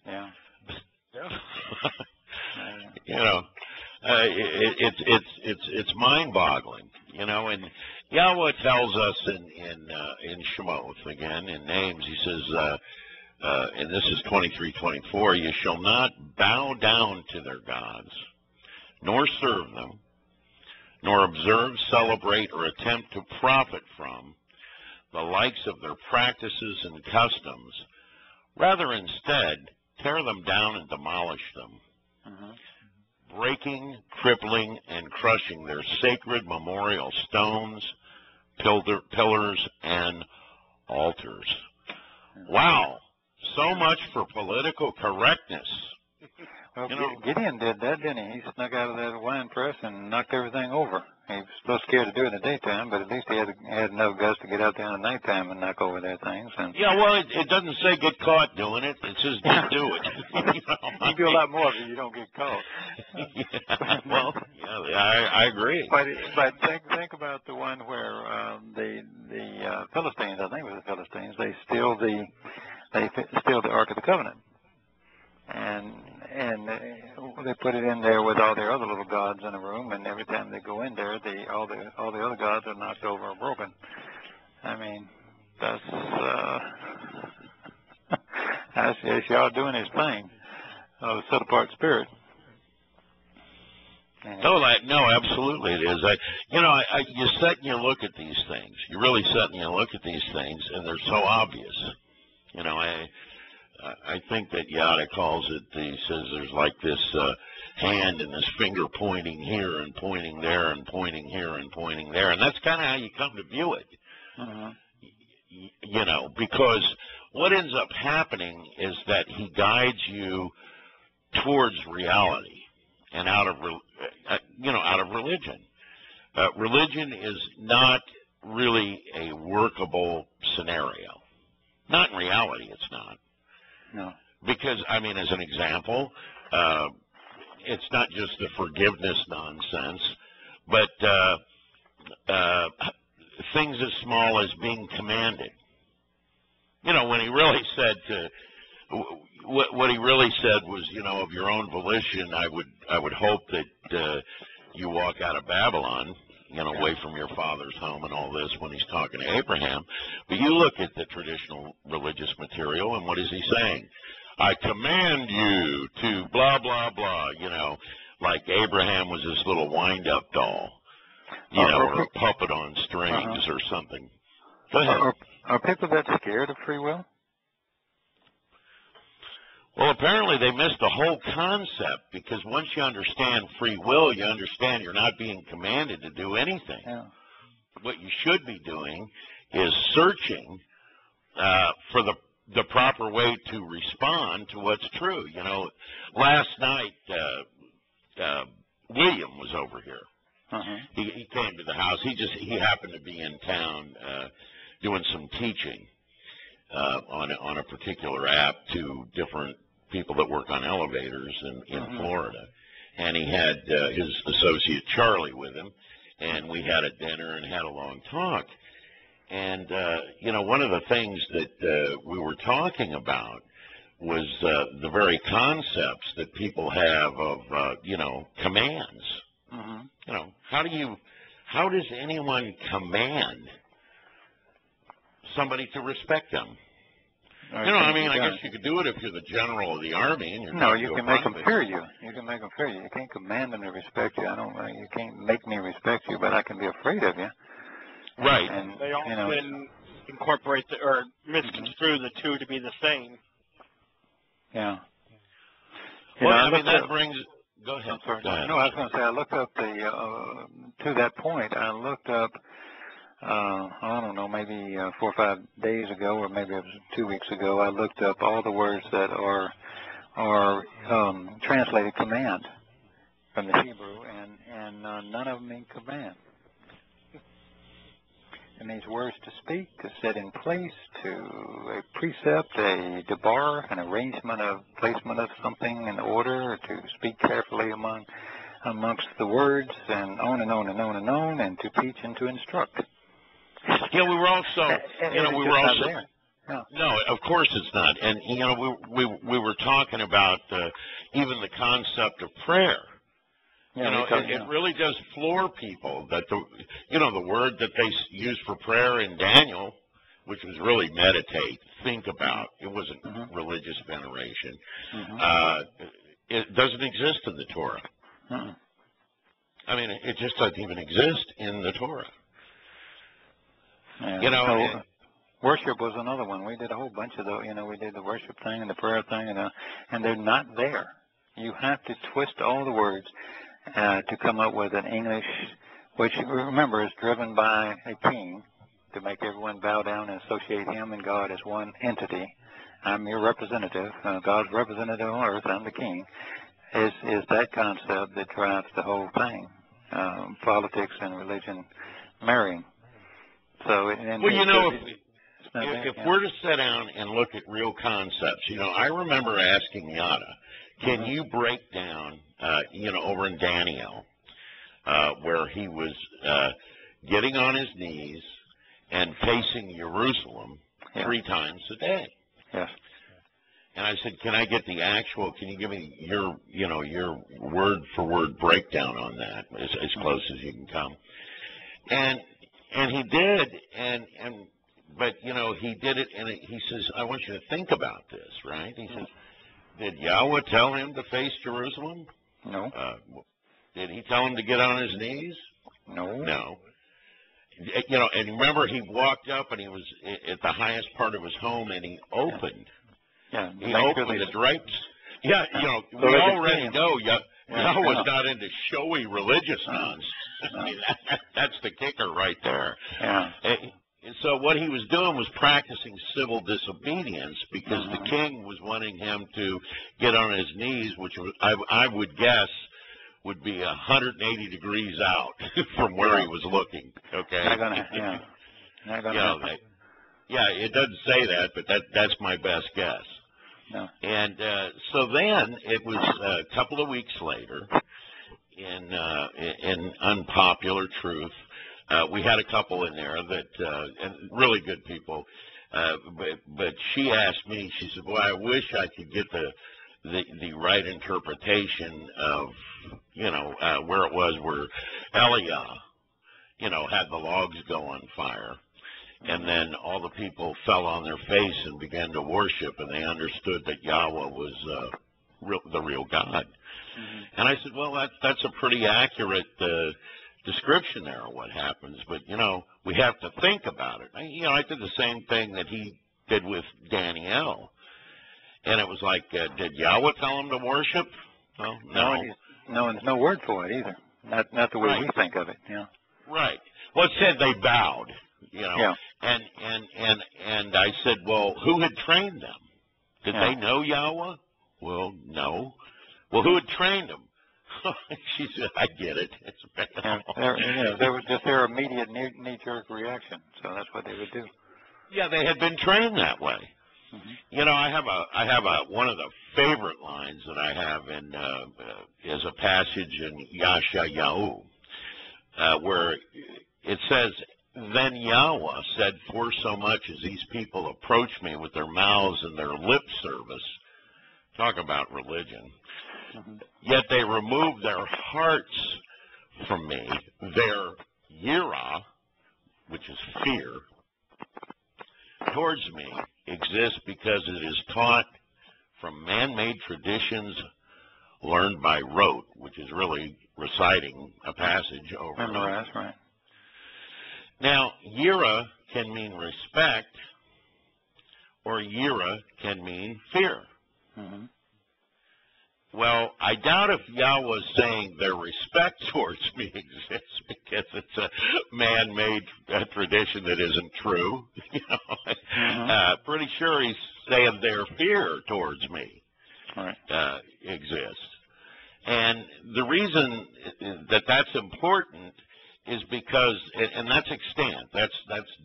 Yeah. It's mind-boggling, and Yahowah tells us in Shemot, again, in names, he says, and this is 23:24, you shall not bow down to their gods, nor serve them, nor observe, celebrate, or attempt to profit from the likes of their practices and customs. Rather, instead, tear them down and demolish them, breaking, crippling, and crushing their sacred memorial stones, pillars, and altars. Wow, so much for political correctness. Well, Gideon did that, didn't he? He snuck out of that wine press and knocked everything over. He was a little scared to do it in the daytime, but at least he had enough guts to get out there in the nighttime and knock over their things. And yeah, well, it doesn't say get caught doing it. It says don't do it. You do a lot more if you don't get caught. Well, I agree. But think about the one where the Philistines, I think it was the Philistines, they steal the Ark of the Covenant. And they put it in there with all their other little gods in a room, and every time they go in there, all the other gods are knocked over or broken. I mean, that's y'all doing his thing, the set apart spirit. No, absolutely it is. You sit and you look at these things. You really sit and you look at these things, and they're so obvious. I think that Yahowah calls it, he says there's like this hand and this finger pointing here and pointing there and pointing here and pointing there. And that's kind of how you come to view it. Because what ends up happening is that he guides you towards reality and out of religion. Religion is not really a workable scenario. Not in reality, it's not. No. Because, I mean, as an example, it's not just the forgiveness nonsense, but things as small as being commanded. When he really said what he really said was, of your own volition, I would hope that you walk out of Babylon, away from your father's home and all this when he's talking to Abraham. But you look at the traditional religious material, and what is he saying? I command you to blah, blah, blah, like Abraham was this little wind-up doll, or a puppet on strings or something. Go ahead. Are people that scared of free will? Well, apparently they missed the whole concept, because once you understand free will, you understand you're not being commanded to do anything. Yeah. What you should be doing is searching for the proper way to respond to what's true. Last night, William was over here. He came to the house. He happened to be in town doing some teaching on a particular app to different people that work on elevators in Florida. And he had his associate Charlie with him, and we had a dinner and had a long talk. And, one of the things that we were talking about was the very concepts that people have of, commands. You know, how does anyone command somebody to respect them? You know, I mean, I guess you could do it if you're the general of the army and you're no, you can make them fear you. You can make them fear you. You can't command them to respect you. You can't make me respect you, but I can be afraid of you. Right. And they often incorporate or misconstrue the two to be the same. Yeah. Well, I mean, that brings. Go ahead. Go ahead. No, I was going to say, I looked up to that point, I looked up, I don't know, maybe 4 or 5 days ago, or maybe it was 2 weeks ago, I looked up all the words that are translated command from the Hebrew, and none of them mean command. It means words to speak, to set in place, to a precept, a debar, an arrangement of placement of something in order, to speak carefully amongst the words, and on and on and on and on, and to teach and to instruct. Yeah, we were also, we were also. No. No, of course it's not. And we were talking about even the concept of prayer. Yeah, it really does floor people that the word that they used for prayer in Daniel, which was really meditate, think about. It wasn't religious veneration. It doesn't exist in the Torah. I mean, it just doesn't even exist in the Torah. Yeah. Worship was another one. We did a whole bunch of those. We did the worship thing and the prayer thing, and they're not there. You have to twist all the words to come up with an English, which, remember, is driven by a king to make everyone bow down and associate him and God as one entity. I'm your representative, God's representative on earth, I'm the king, is that concept that drives the whole thing, politics and religion marrying. So, if we're to sit down and look at real concepts, I remember asking Yada, can you break down, over in Daniel, where he was getting on his knees and facing Jerusalem 3 times a day? Yes. And I said, can you give me your word for word breakdown on that, as close as you can come? And he did, but he did it, and he says, I want you to think about this, right? He says, did Yahweh tell him to face Jerusalem? No. Did he tell him to get on his knees? No. No. And remember, he walked up, and he was at the highest part of his home, and he opened. Yeah. He opened the drapes. Yeah, we already know Yahweh's not into showy religious nonsense. I mean, that's the kicker right there. Yeah. And so what he was doing was practicing civil disobedience because the king was wanting him to get on his knees, which I would guess would be 180 degrees out from where he was looking. Okay. Not gonna yeah, it doesn't say that, but that's my best guess. No. And so then it was a couple of weeks later, in Unpopular Truth, we had a couple in there that and really good people, but she asked me. She said, "Boy, I wish I could get the right interpretation of where it was where Eliah, had the logs go on fire." And then all the people fell on their face and began to worship, and they understood that Yahweh was the real God. And I said, well, that's a pretty accurate description there of what happens, but, we have to think about it. I did the same thing that he did with Daniel. And it was like, did Yahweh tell him to worship? Well, no. No, and there's no word for it either. Not the way we think of it, Right. Well, it said they bowed. Yeah. And I said, well, who had trained them? Did they know Yahweh? Well, no. Well, who had trained them? She said, I get it. It's bad. There was just their immediate knee-jerk reaction, so that's what they would do. Yeah, they had been trained that way. I have one of the favorite lines that I have in is a passage in Yahowah, where it says, then Yahweh said, for so much as these people approach me with their mouths and their lip service, talk about religion, yet they remove their hearts from me. Their yirah, which is fear, towards me exists because it is taught from man-made traditions learned by rote, which is really reciting a passage over and over. That's right. Now, yirah can mean respect, or yirah can mean fear. Mm-hmm. Well, I doubt if Yahowah is saying their respect towards me exists because it's a man-made tradition that isn't true. Pretty sure he's saying their fear towards me exists. And the reason that that's important is because, and that's extant. That's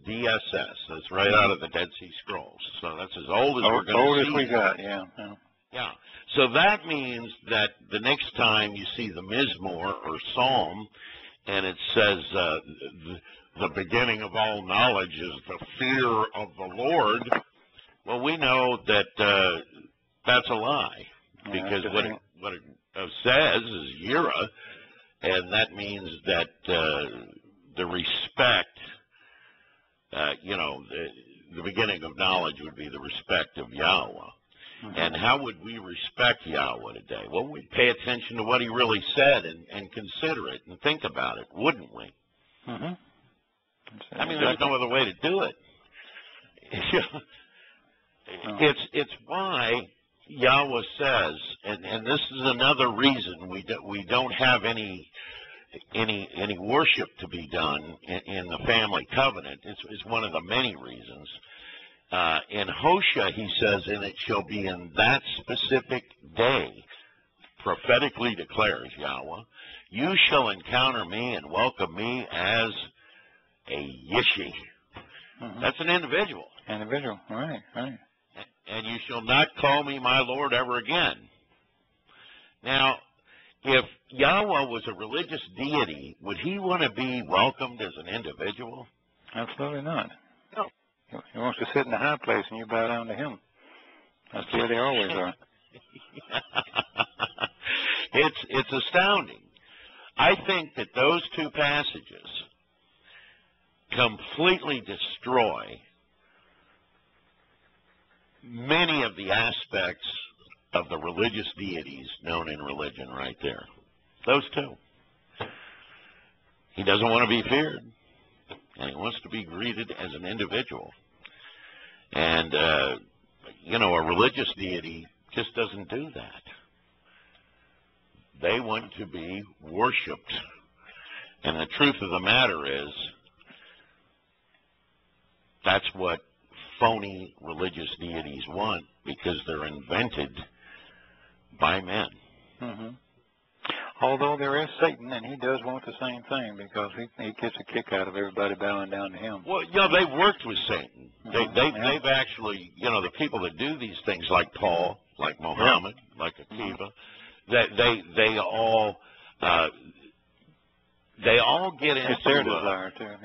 DSS. That's right out of the Dead Sea Scrolls. So that's as old as we're going to see. Old as we got, yeah. Yeah. So that means that the next time you see the Mizmor or Psalm, and it says the beginning of all knowledge is the fear of the Lord, well, we know that that's a lie, because what it says is yirah, and that means that the respect, the beginning of knowledge would be the respect of Yahowah. Mm-hmm. And how would we respect Yahowah today? Well, we'd pay attention to what he really said and consider it and think about it, wouldn't we? Mm-hmm. I mean, there's no other way to do it. It's why Yahowah says, and this is another reason we don't have any worship to be done in the family covenant. It's one of the many reasons. In Hosea, he says, and it shall be in that specific day, prophetically declares Yahowah, you shall encounter me and welcome me as a Yishi. Mm-hmm. That's an individual. Individual, right. And you shall not call me my Lord ever again. Now, if Yahowah was a religious deity, would he want to be welcomed as an individual? Absolutely not. No. He wants to sit in the high place and you bow down to him. That's the way they always are. It's astounding. I think that those two passages completely destroy many of the aspects of the religious deities known in religion right there. Those two. He doesn't want to be feared, and he wants to be greeted as an individual. And, a religious deity just doesn't do that. They want to be worshipped. And the truth of the matter is, that's what phony religious deities want, because they're invented by men. Mm-hmm. Although there is Satan, and he does want the same thing, because he gets a kick out of everybody bowing down to him. Well, they've worked with Satan. They've actually, the people that do these things, like Paul, like Muhammad, like Akiva, they all get into. It's their desire too.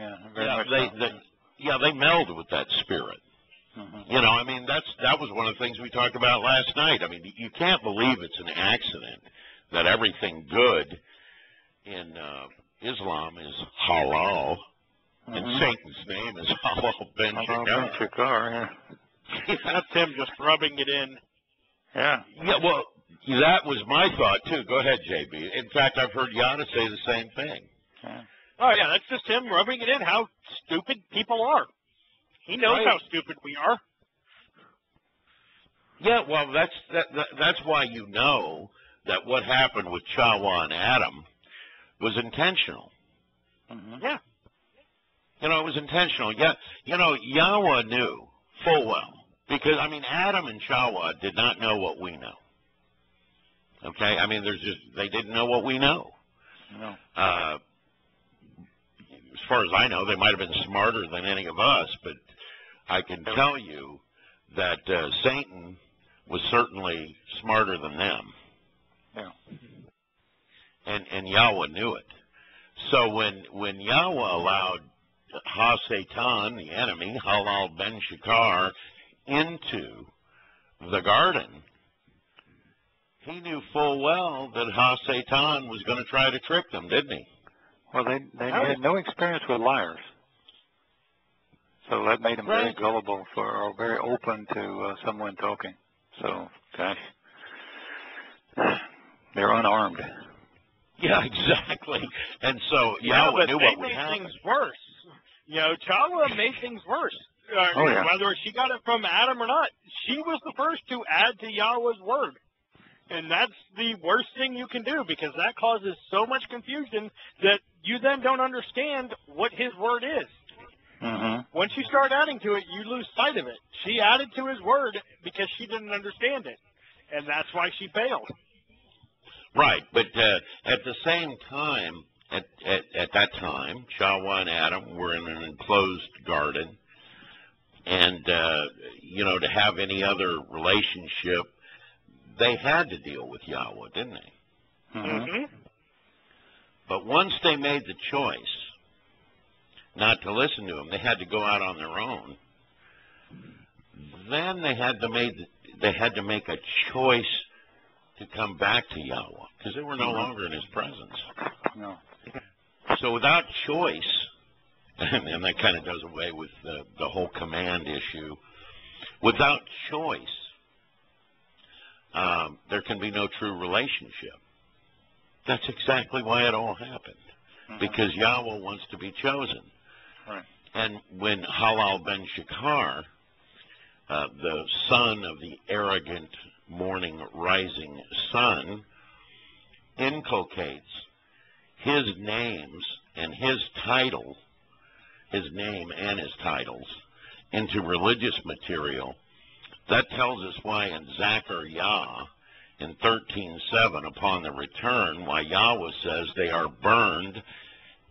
They meld with that spirit. Mm-hmm. That was one of the things we talked about last night. I mean, you can't believe it's an accident that everything good in Islam is halal, and Satan's name is Halal Ben Shakar. That's him just rubbing it in. Yeah, well, that was my thought, too. Go ahead, JB. In fact, I've heard Yana say the same thing. Yeah. Oh, yeah, that's just him rubbing it in, how stupid people are. He knows how stupid we are. Yeah, well, that's why you know that what happened with Chawah and Adam was intentional. Mm-hmm. Yeah. It was intentional. Yeah, Yahowah knew full well. Because, Adam and Chawah did not know what we know. Okay? They didn't know what we know. No. As far as I know, they might have been smarter than any of us, but I can tell you that Satan was certainly smarter than them. Yeah. And Yahowah knew it. So when Yahowah allowed Ha-Satan, the enemy, Halal Ben Shakar, into the garden, he knew full well that Ha-Satan was going to try to trick them, didn't he? Well, they had no experience with liars, so that made them very gullible or very open to someone talking. So, gosh, they're unarmed. Yeah, exactly. And so Yahowah knew what would happen. They made things worse. You know, Towrah made things worse. Whether she got it from Adam or not, she was the first to add to Yahweh's word. And that's the worst thing you can do, because that causes so much confusion that you then don't understand what his word is. Mm-hmm. Once you start adding to it, you lose sight of it. She added to his word because she didn't understand it, and that's why she failed. Right, but at the same time, at that time, Yahowah and Adam were in an enclosed garden, and, to have any other relationship, they had to deal with Yahowah, didn't they? Mm-hmm. But once they made the choice not to listen to him, they had to go out on their own. Then they had to make a choice to come back to Yahowah, because they were no longer in his presence. No. So without choice, and that kind of does away with the whole command issue, without choice, there can be no true relationship. That's exactly why it all happened, because Yahowah wants to be chosen. Right. And when Halal ben Shakar, the son of the arrogant morning rising sun, inculcates his names and his title, his name and his titles, into religious material, that tells us why in Zechariah in 13:7, upon the return, why Yahowah says they are burned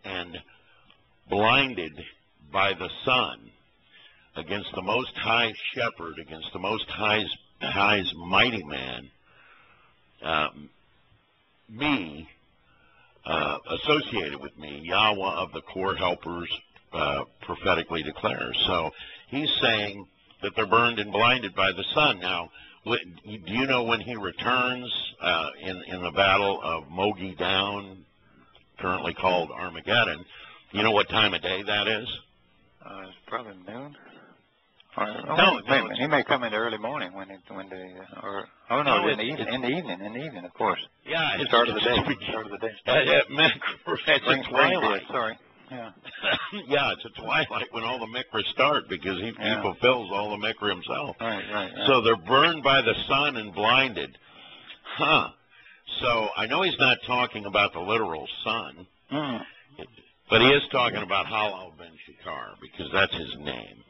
and blinded by the sun against the Most High Shepherd, against the Most High's mighty man, associated with me, Yahowah of the core helpers prophetically declares. So he's saying that they're burned and blinded by the sun. Now, do you know when he returns in the battle of Mogi Down, currently called Armageddon? You know what time of day that is? It's probably noon. He may come in the early morning in the evening, of course. Yeah, it's start of the day. It's twilight. Sorry. Yeah. Yeah, it's a twilight when all the mikvahs start, because he fulfills all the mikvah himself. Right. So they're burned by the sun and blinded. So I know he's not talking about the literal sun, but he is talking about Halal ben Shakar, because that's his name.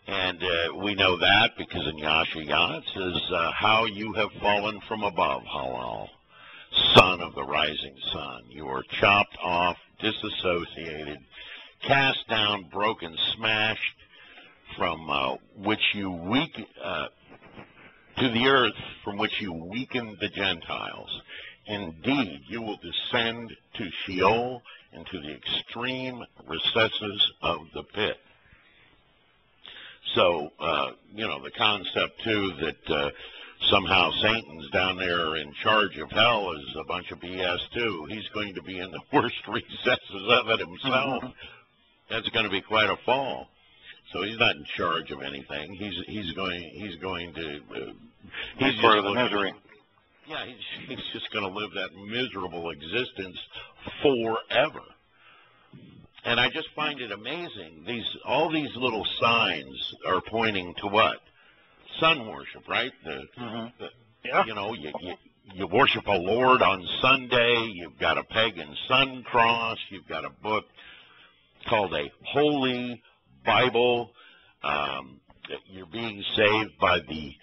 And we know that because in Yahshua it says, how you have fallen from above, Halal, son of the rising sun. You are chopped off, disassociated, cast down, broken, smashed, from which you to the earth, from which you weakened the Gentiles. Indeed, you will descend to Sheol, into the extreme recesses of the pit. So, the concept, too, that somehow Satan's down there in charge of hell is a bunch of BS, too. He's going to be in the worst recesses of it himself. That's going to be quite a fall. So he's not in charge of anything. He's going to he's part of the misery. Yeah, he's just going to live that miserable existence forever. And I just find it amazing. All these little signs are pointing to what? Sun worship, right? You worship a Lord on Sunday. You've got a pagan sun cross. You've got a book called a Holy Bible. You're being saved by the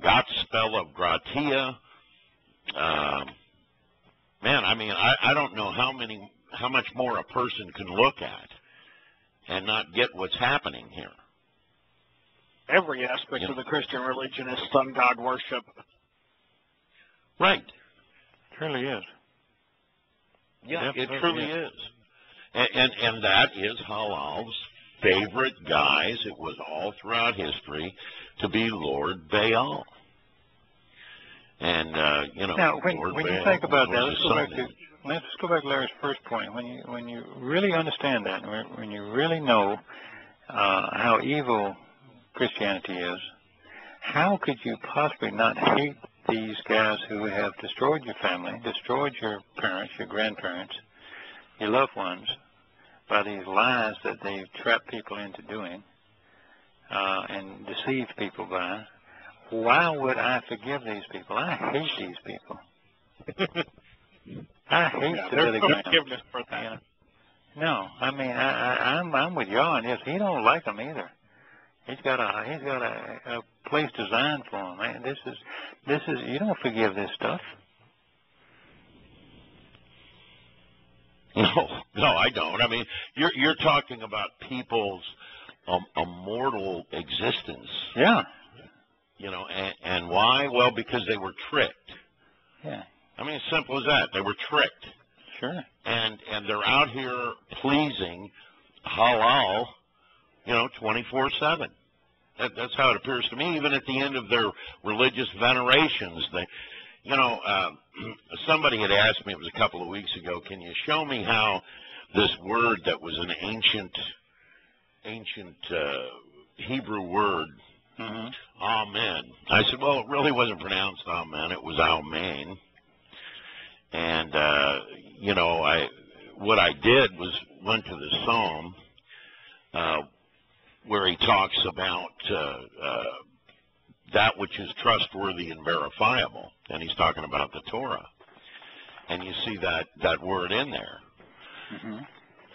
Gospel of Gratia. I don't know how much more a person can look at and not get what's happening here. Every aspect of the Christian religion is sun god worship. Right. It truly is. Yeah, it truly is. And that is Halal's favorite guise. It was all throughout history to be Lord Baal. And, now, when you think about that, let's go back to let's go back to Larry's first point. When you really understand that, when you really know how evil Christianity is, how could you possibly not hate these guys who have destroyed your family, destroyed your parents, your grandparents, your loved ones, by these lies that they've trapped people into doing and deceived people by? Why would I forgive these people? I hate these people. I hate the there's no ground. forgiveness for that. You know? No, I mean I'm with y'all on this. He don't like them either. He's got a place designed for him. Man, this is you don't forgive this stuff. No, I don't. I mean, you're talking about people's immortal existence. Yeah. You know, and why? Well, because they were tricked. Yeah. I mean, as simple as that. They were tricked. Sure. And they're out here pleasing halal, 24/7. That's how it appears to me. Even at the end of their religious venerations, they, somebody had asked me, it was a couple of weeks ago, can you show me how this word that was an ancient Hebrew word, amen. I said, well, it really wasn't pronounced amen. It was amen. And, what I did was went to the Psalm where he talks about that which is trustworthy and verifiable. And he's talking about the Torah. And you see that word in there.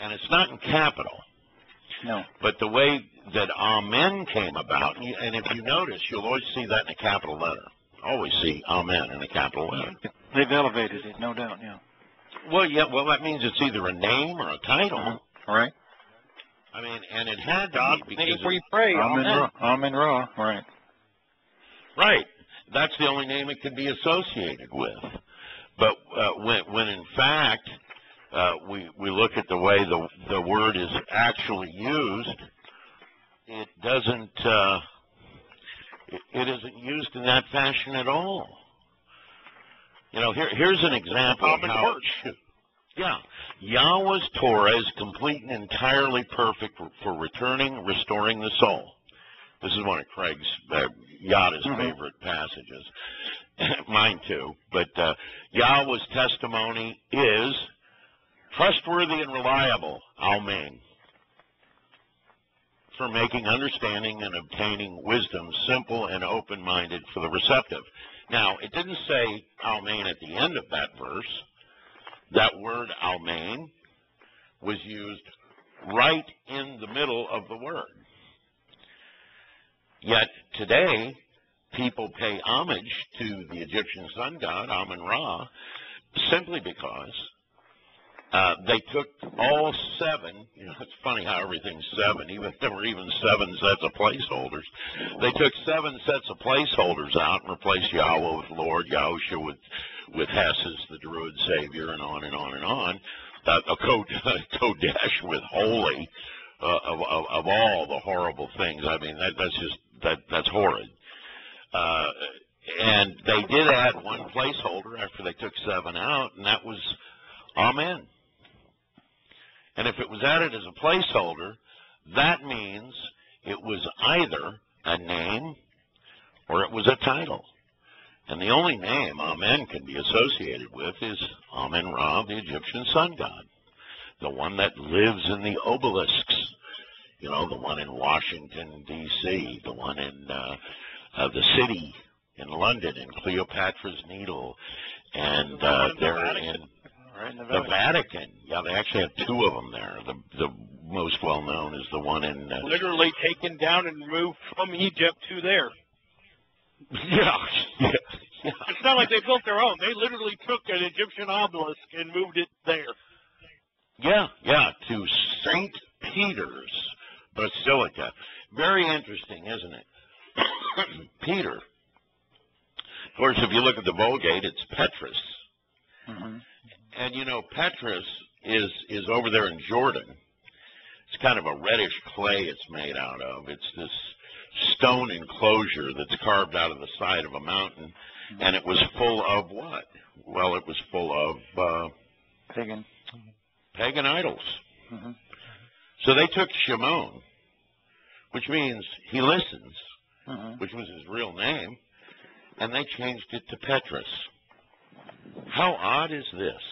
And it's not in capital. No. But the way that amen came about, and if you notice, you'll always see that in a capital letter. Always see amen in a capital letter. They've elevated it, no doubt, yeah. Well, yeah, that means it's either a name or a title. Right. I mean, and it had to be because we pray. Amen Ra, right. Right. That's the only name it could be associated with. But when in fact we look at the way the word is actually used, it doesn't. It isn't used in that fashion at all. Here's an example of how it should. Yeah. Yahweh's Torah is complete and entirely perfect for restoring the soul. This is one of Craig's, Yada's favorite passages. Mine too. But Yahweh's testimony is trustworthy and reliable. Amen. For making understanding and obtaining wisdom simple and open-minded for the receptive. Now, it didn't say amen at the end of that verse. That word amen was used right in the middle of the word. Yet today, people pay homage to the Egyptian sun god, Amun-Ra, simply because they took all seven, it's funny how everything's seven, there were even 7 sets of placeholders. They took 7 sets of placeholders out and replaced Yahweh with Lord, Yahushua with Hess as the Druid Savior, and on and on and on. A Kodesh with Holy, of all the horrible things. I mean, that's horrid. And they did add one placeholder after they took 7 out, and that was Amen. And if it was added as a placeholder, that means it was either a name or it was a title. And the only name Amen can be associated with is Amun-Ra, the Egyptian sun god, the one that lives in the obelisks, the one in Washington, D.C., the one in the city in London, in Cleopatra's Needle, and they're in the Vatican. Yeah, they actually have 2 of them there. The most well-known is the one in... literally taken down and moved from Egypt to there. Yeah. It's not like they built their own. They literally took an Egyptian obelisk and moved it there. Yeah, to St. Peter's Basilica. Very interesting, isn't it? Peter. Of course, if you look at the Vulgate, it's Petrus. And Petrus is over there in Jordan. It's kind of a reddish clay it's made out of. It's this stone enclosure that's carved out of the side of a mountain, and it was full of what? Well, it was full of Pagan idols. Mm-hmm. So they took Shimon, which means he listens, mm-hmm. which was his real name, and they changed it to Petrus. How odd is this?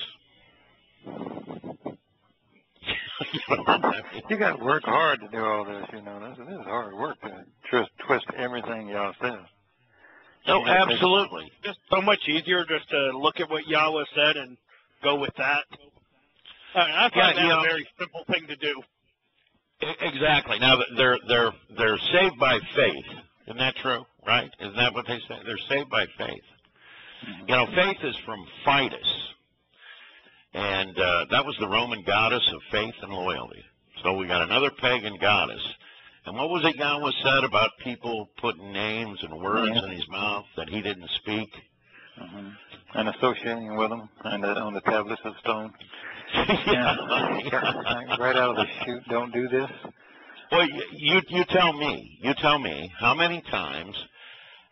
You got to work hard to do all this, you know. This is hard work to twist everything y'all say. Oh, absolutely. It's just so much easier just to look at what Yahowah said and go with that. I find that a very simple thing to do. Exactly. Now they're saved by faith. Isn't that true? Right? Isn't that what they say? They're saved by faith. Mm-hmm. You know, faith is from Fides, and that was the Roman goddess of faith and loyalty. So we got another pagan goddess. And what was it Yahowah said about people putting names and words in his mouth that he didn't speak? Mm-hmm. And associating with them and on the tablets of stone. Right out of the chute, don't do this. Well, you tell me. You tell me, how many times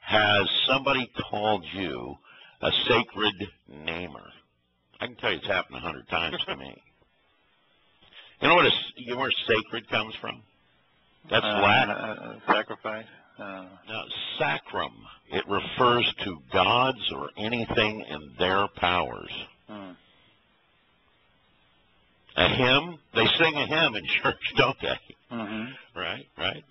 has somebody called you a sacred namer? I can tell you it's happened 100 times to me. You know where sacred comes from? That's Latin. Sacrifice. No, sacrum. It refers to gods or anything in their powers. A hymn, they sing a hymn in church, don't they? Mm-hmm. Right.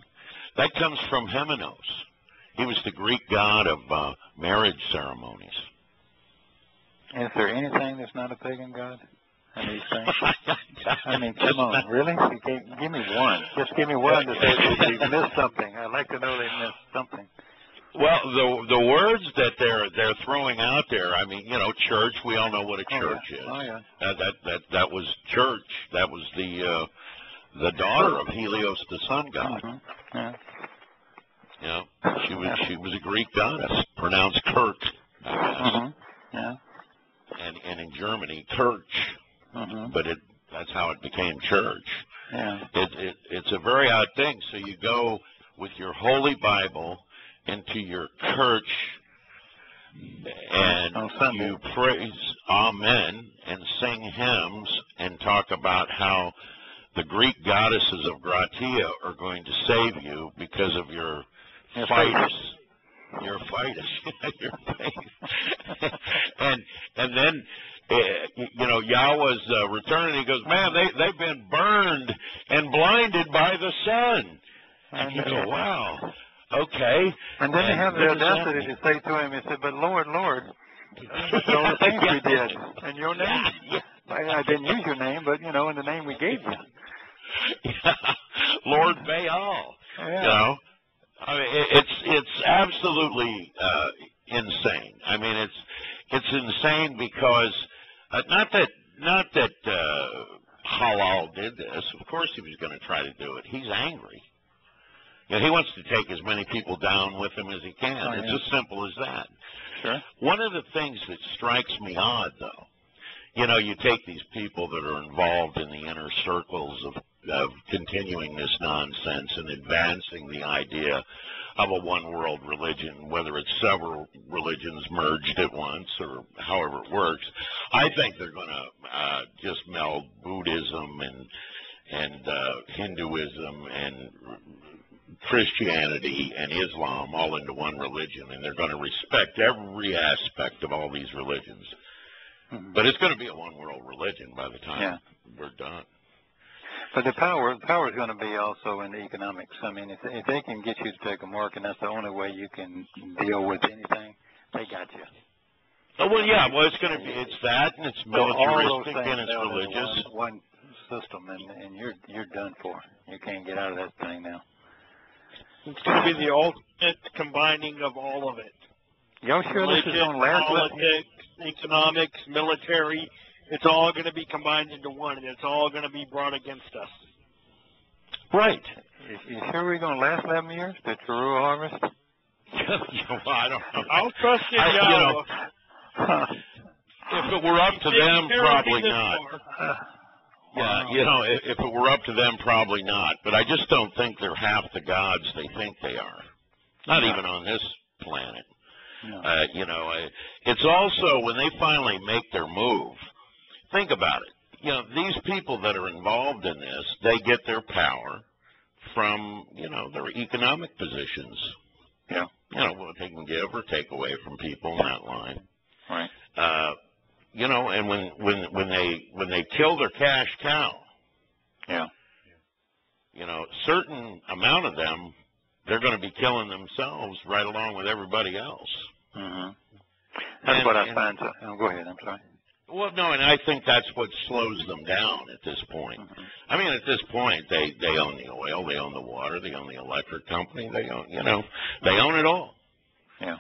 That comes from Hymenos. He was the Greek god of marriage ceremonies. Is there anything that's not a pagan god? I mean, come on, really? Give me one. Just give me one to say they missed something. I'd like to know they missed something. Well, the words that they're throwing out there, I mean, you know, church, we all know what a church is. Oh, yeah. That was church. That was the daughter of Helios, the sun god. Mm-hmm. Yeah. You know, she was a Greek goddess, pronounced Kirk, I guess. Mm-hmm. Yeah. And in Germany, Kirch. Mm-hmm. But that's how it became church. Yeah. It's a very odd thing. So you go with your Holy Bible into your church and you praise Amen and sing hymns and talk about how the Greek goddesses of Gratia are going to save you because of your fights. Your fights. Your faith. and then you know, Yahowah's returning. He goes, man, they've been burned and blinded by the sun. And you go, wow, okay. And then they have the audacity to say to him, he said, but Lord, that's all the things we did in your name. Yeah. I didn't use your name, but, you know, in the name we gave you. Lord Baal. Yeah. You know, I mean, it's absolutely insane. I mean, it's insane because not that Halal did this. Of course, he was going to try to do it. He's angry. You know, he wants to take as many people down with him as he can. Oh, it's as simple as that. Sure. One of the things that strikes me odd, though, you know, you take these people that are involved in the inner circles of continuing this nonsense and advancing the idea of a one-world religion, whether it's several religions merged at once or however it works. I think they're going to just meld Buddhism and Hinduism and Christianity and Islam all into one religion, and they're going to respect every aspect of all these religions. Mm-hmm. But it's going to be a one-world religion by the time we're done. But the power is going to be also in the economics. I mean, if they can get you to take a mark, and that's the only way you can deal with anything, they got you. Oh, well, yeah. Well, it's that, and it's militaristic, and it's religious. One system, and you're done for. You can't get out of that thing now. It's going to be the ultimate combining of all of it. Y'all sure this is going to last? Politics, economics, military. It's all going to be combined into one, and it's all going to be brought against us. Right. You sure we're going to last 11 years, the Towrah harvest? Well, I don't know. I'll trust in Yahowah. If it were up to them, probably not. Yeah, you know, if it were up to them, probably not. But I just don't think they're half the gods they think they are. Not even on this planet. No. You know, it's also when they finally make their move, think about it. You know, these people that are involved in this, they get their power from, you know, their economic positions. Yeah. You know, what they can give or take away from people in that line. Right. You know, and when they kill their cash cow, yeah, you know, certain amount of them, they're going to be killing themselves right along with everybody else. Mm-hmm. That's what I find. Go ahead. I'm sorry. Well, no, and I think that's what slows them down at this point. Mm-hmm. I mean, at this point, they own the oil, they own the water, they own the electric company, they own, you know, they own it all. Yeah.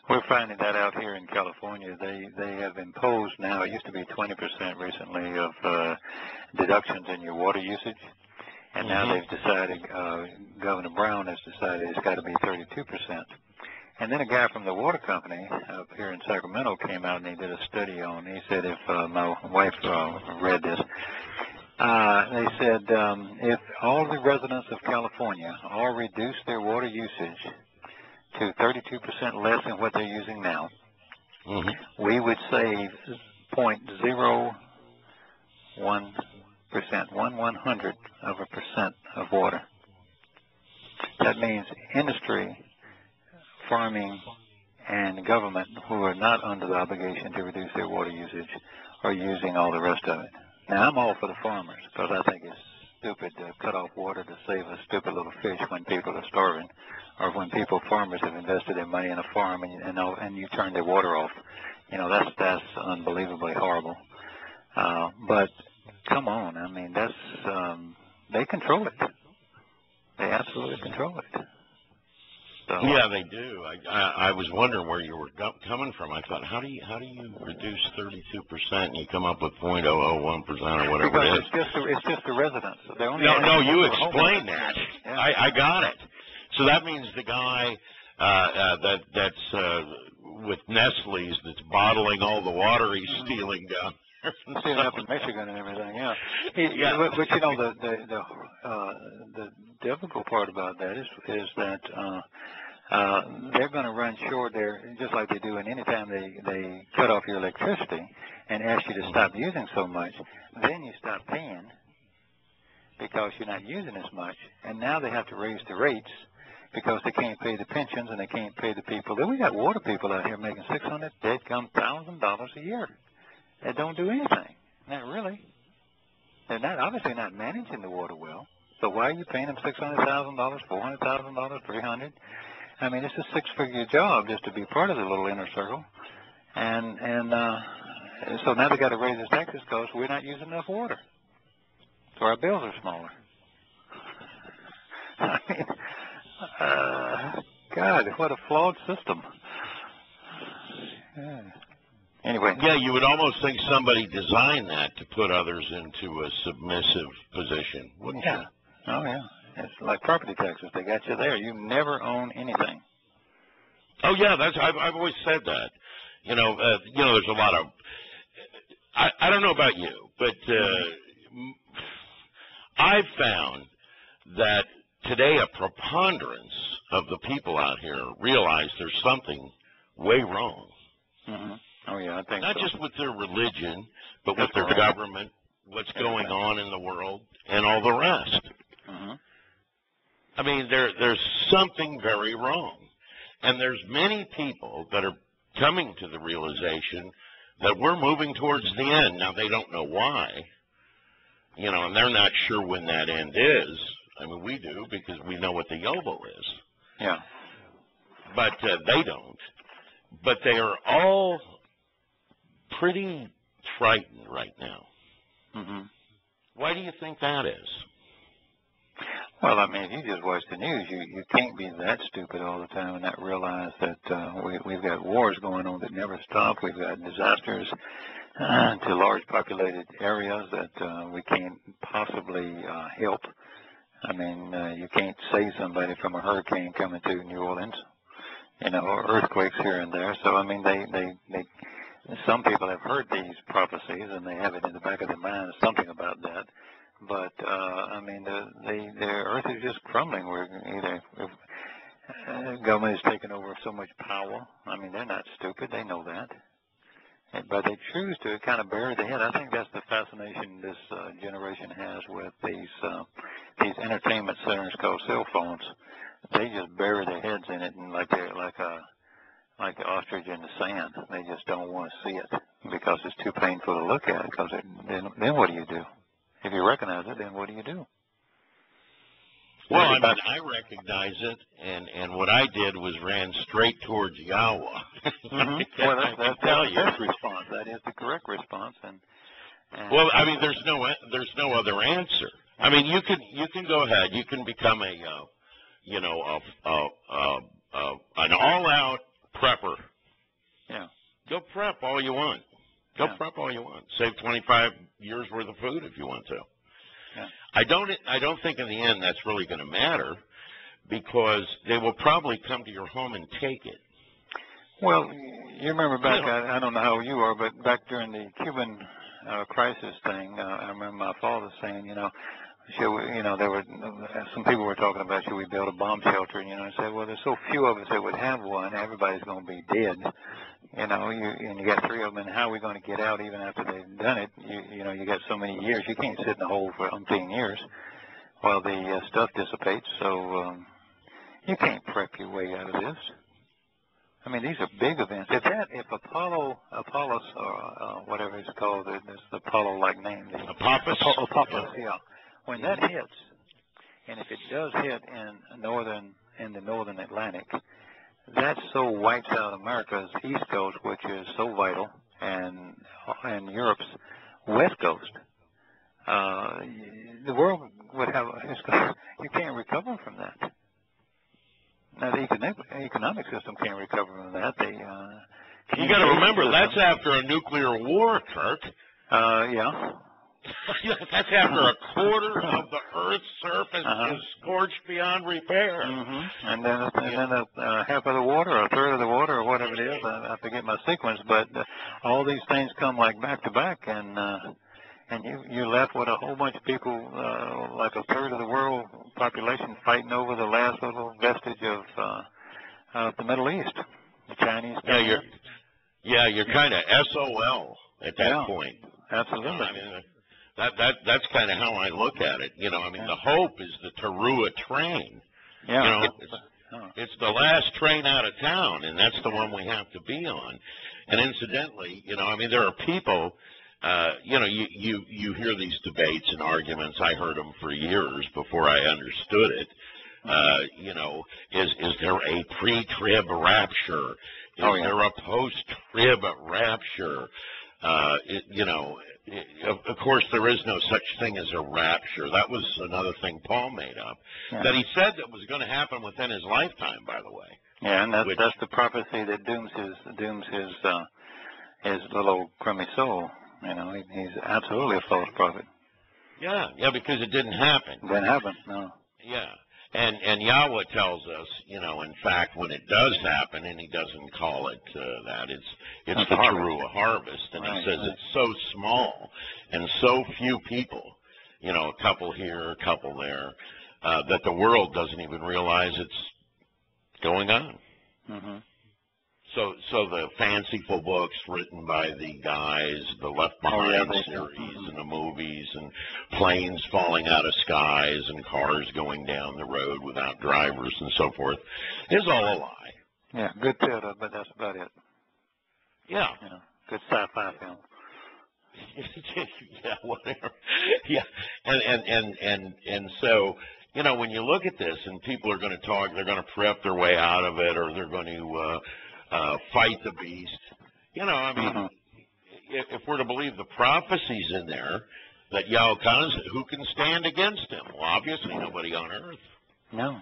We're finding that out here in California. They have imposed now, it used to be 20% recently of deductions in your water usage. And now they've decided, Governor Brown has decided it's got to be 32%. And then a guy from the water company up here in Sacramento came out and he did a study on, he said, if my wife read this, they said if all the residents of California all reduce their water usage to 32% less than what they're using now, we would save 0.01%, 1/100 of a percent of water. That means industry, farming, and government, who are not under the obligation to reduce their water usage, are using all the rest of it. Now, I'm all for the farmers, because I think it's stupid to cut off water to save a stupid little fish when people are starving, or when farmers have invested their money in a farm and you turn their water off. You know, that's unbelievably horrible. But come on, I mean, that's they control it. They absolutely control it. So, yeah, they do. I was wondering where you were coming from. I thought, how do you reduce 32% and you come up with 0.001% or whatever it is? It's just the residents. No, you explain that. Yeah. I got it. So that means the guy that's with Nestle's that's bottling all the water he's stealing down there. Stealing up in Michigan and everything, yeah. But you know, the difficult part about that is that they're going to run short there, just like they do. And anytime they cut off your electricity and ask you to stop using so much, then you stop paying because you're not using as much. And now they have to raise the rates because they can't pay the pensions and they can't pay the people. We got water people out here making $1,000 a year that don't do anything. Not really. They're obviously not managing the water well. So why are you paying them $600,000, $400,000, $300,000? I mean, it's a six-figure job just to be part of the little inner circle. And so now they got to raise the taxes because we're not using enough water. So our bills are smaller. I mean, God, what a flawed system. Yeah. Anyway. Yeah, you would almost think somebody designed that to put others into a submissive position, wouldn't you? Oh, yeah. It's like property taxes. They got you there. You never own anything. Oh, yeah. I've always said that. You know, there's a lot of. I don't know about you, but I've found that today a preponderance of the people out here realize there's something way wrong. Mm-hmm. Oh, yeah, I think not just with their religion, but with their government, what's going on in the world, and all the rest. Mm-hmm. I mean, there's something very wrong. And there's many people that are coming to the realization that we're moving towards the end. Now, they don't know why, and they're not sure when that end is. I mean, we do because we know what the yobo is. Yeah. But they don't. But they are all pretty frightened right now. Mm-hmm. Why do you think that is? Well, I mean, if you just watch the news, you can't be that stupid all the time and not realize that we've got wars going on that never stop. We've got disasters to large populated areas that we can't possibly help. I mean, you can't save somebody from a hurricane coming through New Orleans, or earthquakes here and there. So, I mean, some people have heard these prophecies and they have it in the back of their mind, something about that. But, I mean, the earth is just crumbling. We're government is taking over so much power. I mean, they're not stupid. They know that. But they choose to kind of bury their head. I think that's the fascination this generation has with these entertainment centers called cell phones. They just bury their heads in it, and like they're like the ostrich in the sand. They just don't want to see it because it's too painful to look at. Because then what do you do? If you recognize it, then what do you do? Well, I mean, I recognize it, and what I did was ran straight towards Yahowah. Well, that's the best response. That is the correct response. And well, I mean, there's no other answer. I mean, you can go ahead. You can become an all-out prepper. Yeah. Go prep all you want. Prep all you want. Save 25 years worth of food if you want to. Yeah. I don't think in the end that's really going to matter, because they will probably come to your home and take it. Well, you remember back, I don't know how old you are, but back during the Cuban crisis thing, I remember my father saying, there were some people were talking about, should we build a bomb shelter? And I said, well, there's so few of us that would have one. Everybody's going to be dead. And you got 3 of them, and how are we going to get out even after they've done it? You got so many years. You can't sit in a hole for umpteen years while the stuff dissipates. So you can't prep your way out of this. I mean, these are big events. If Apollos, or whatever it's called, it's the Apollo-like name. Apophis, yeah. When that hits, and if it does hit in the northern Atlantic, that so wipes out America's east coast, which is so vital, and Europe's west coast. The world would have you can't recover from that. Now the economic system can't recover from that. You got to remember that's after a nuclear war, Kirk. Yeah. That's after a quarter of the Earth's surface is scorched beyond repair. And then half of the water, or a third of the water, or whatever it is. I forget my sequence, but all these things come like back to back, and you're left with a whole bunch of people, like a third of the world population, fighting over the last little vestige of the Middle East, the Chinese. You're kind of SOL at that point. Absolutely. I mean, that's kind of how I look at it. The hope is the Towrah train. Yeah. It's the last train out of town, and that's the one we have to be on. And incidentally, there are people, you hear these debates and arguments. I heard them for years before I understood it. Is there a pre-trib rapture? Is there a post-trib rapture? Of course, there is no such thing as a rapture. That was another thing Paul made up, that he said that was going to happen within his lifetime, by the way. Yeah, and that's the prophecy that dooms his little crummy soul. He's absolutely a false prophet. Yeah, because it didn't happen. It didn't happen, no. Yeah. And Yahowah tells us, in fact, when it does happen, and he doesn't call it that, it's the Towrah harvest, and he says it's so small and so few people, a couple here, a couple there, that the world doesn't even realize it's going on. So the fanciful books written by the guys, the Left Behind series and the movies, and planes falling out of skies and cars going down the road without drivers and so forth, is all a lie. Yeah, good theater, but that's about it. Yeah. Good sci-fi film. Yeah, whatever. Yeah, and so, when you look at this and people are going to talk, they're going to prep their way out of it, or they're going to fight the beast. If we're to believe the prophecies in there that Yahweh comes, who can stand against him? Well, obviously nobody on earth. No.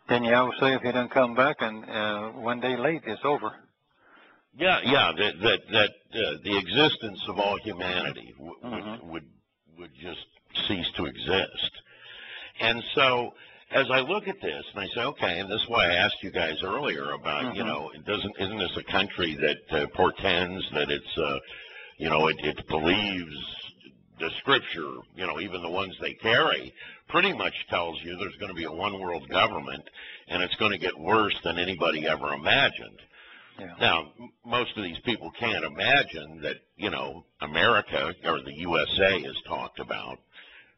Then Yahweh say if he doesn't come back, and one day late, it's over. Yeah, that the existence of all humanity would just cease to exist. And so, as I look at this, and I say, okay, and this is why I asked you guys earlier about, isn't this a country that portends that it's, it believes the scripture, even the ones they carry, pretty much tells you there's going to be a one-world government, and it's going to get worse than anybody ever imagined. Yeah. Now, most of these people can't imagine that, America or the USA is talked about.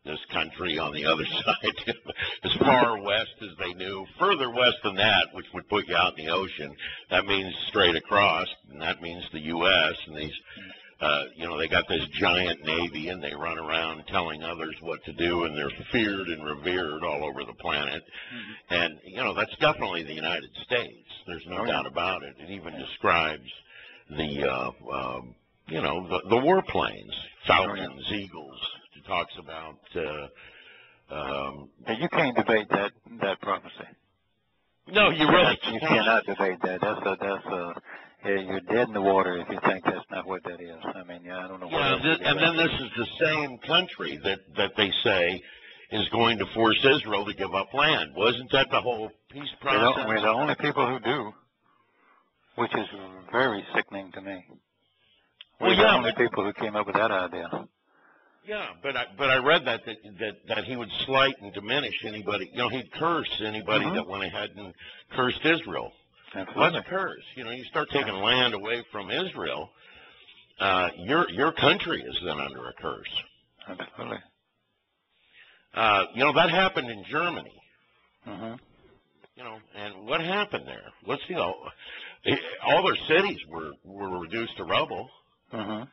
This country on the other side, as far west as they knew, further west than that, which would put you out in the ocean, that means straight across, and that means the U.S., and these, they got this giant navy, and they run around telling others what to do, and they're feared and revered all over the planet. And, that's definitely the United States. There's no doubt about it. It even describes the, the warplanes, Falcons, Eagles. It talks about... you can't debate that prophecy. No, you really can't. You cannot debate that. You're dead in the water if you think that's not what that is. I mean, I don't know what else and then this is the same country that they say is going to force Israel to give up land. Wasn't that the whole peace process? We're the only people who do, which is very sickening to me. We're the only people who came up with that idea. Yeah, but I read that he would slight and diminish anybody. He'd curse anybody that went ahead and cursed Israel. Absolutely. Let's curse. You start taking land away from Israel, your country is then under a curse. Absolutely. That happened in Germany. Mm-hmm. And what happened there? Let's see. All their cities were reduced to rubble. Mm-hmm.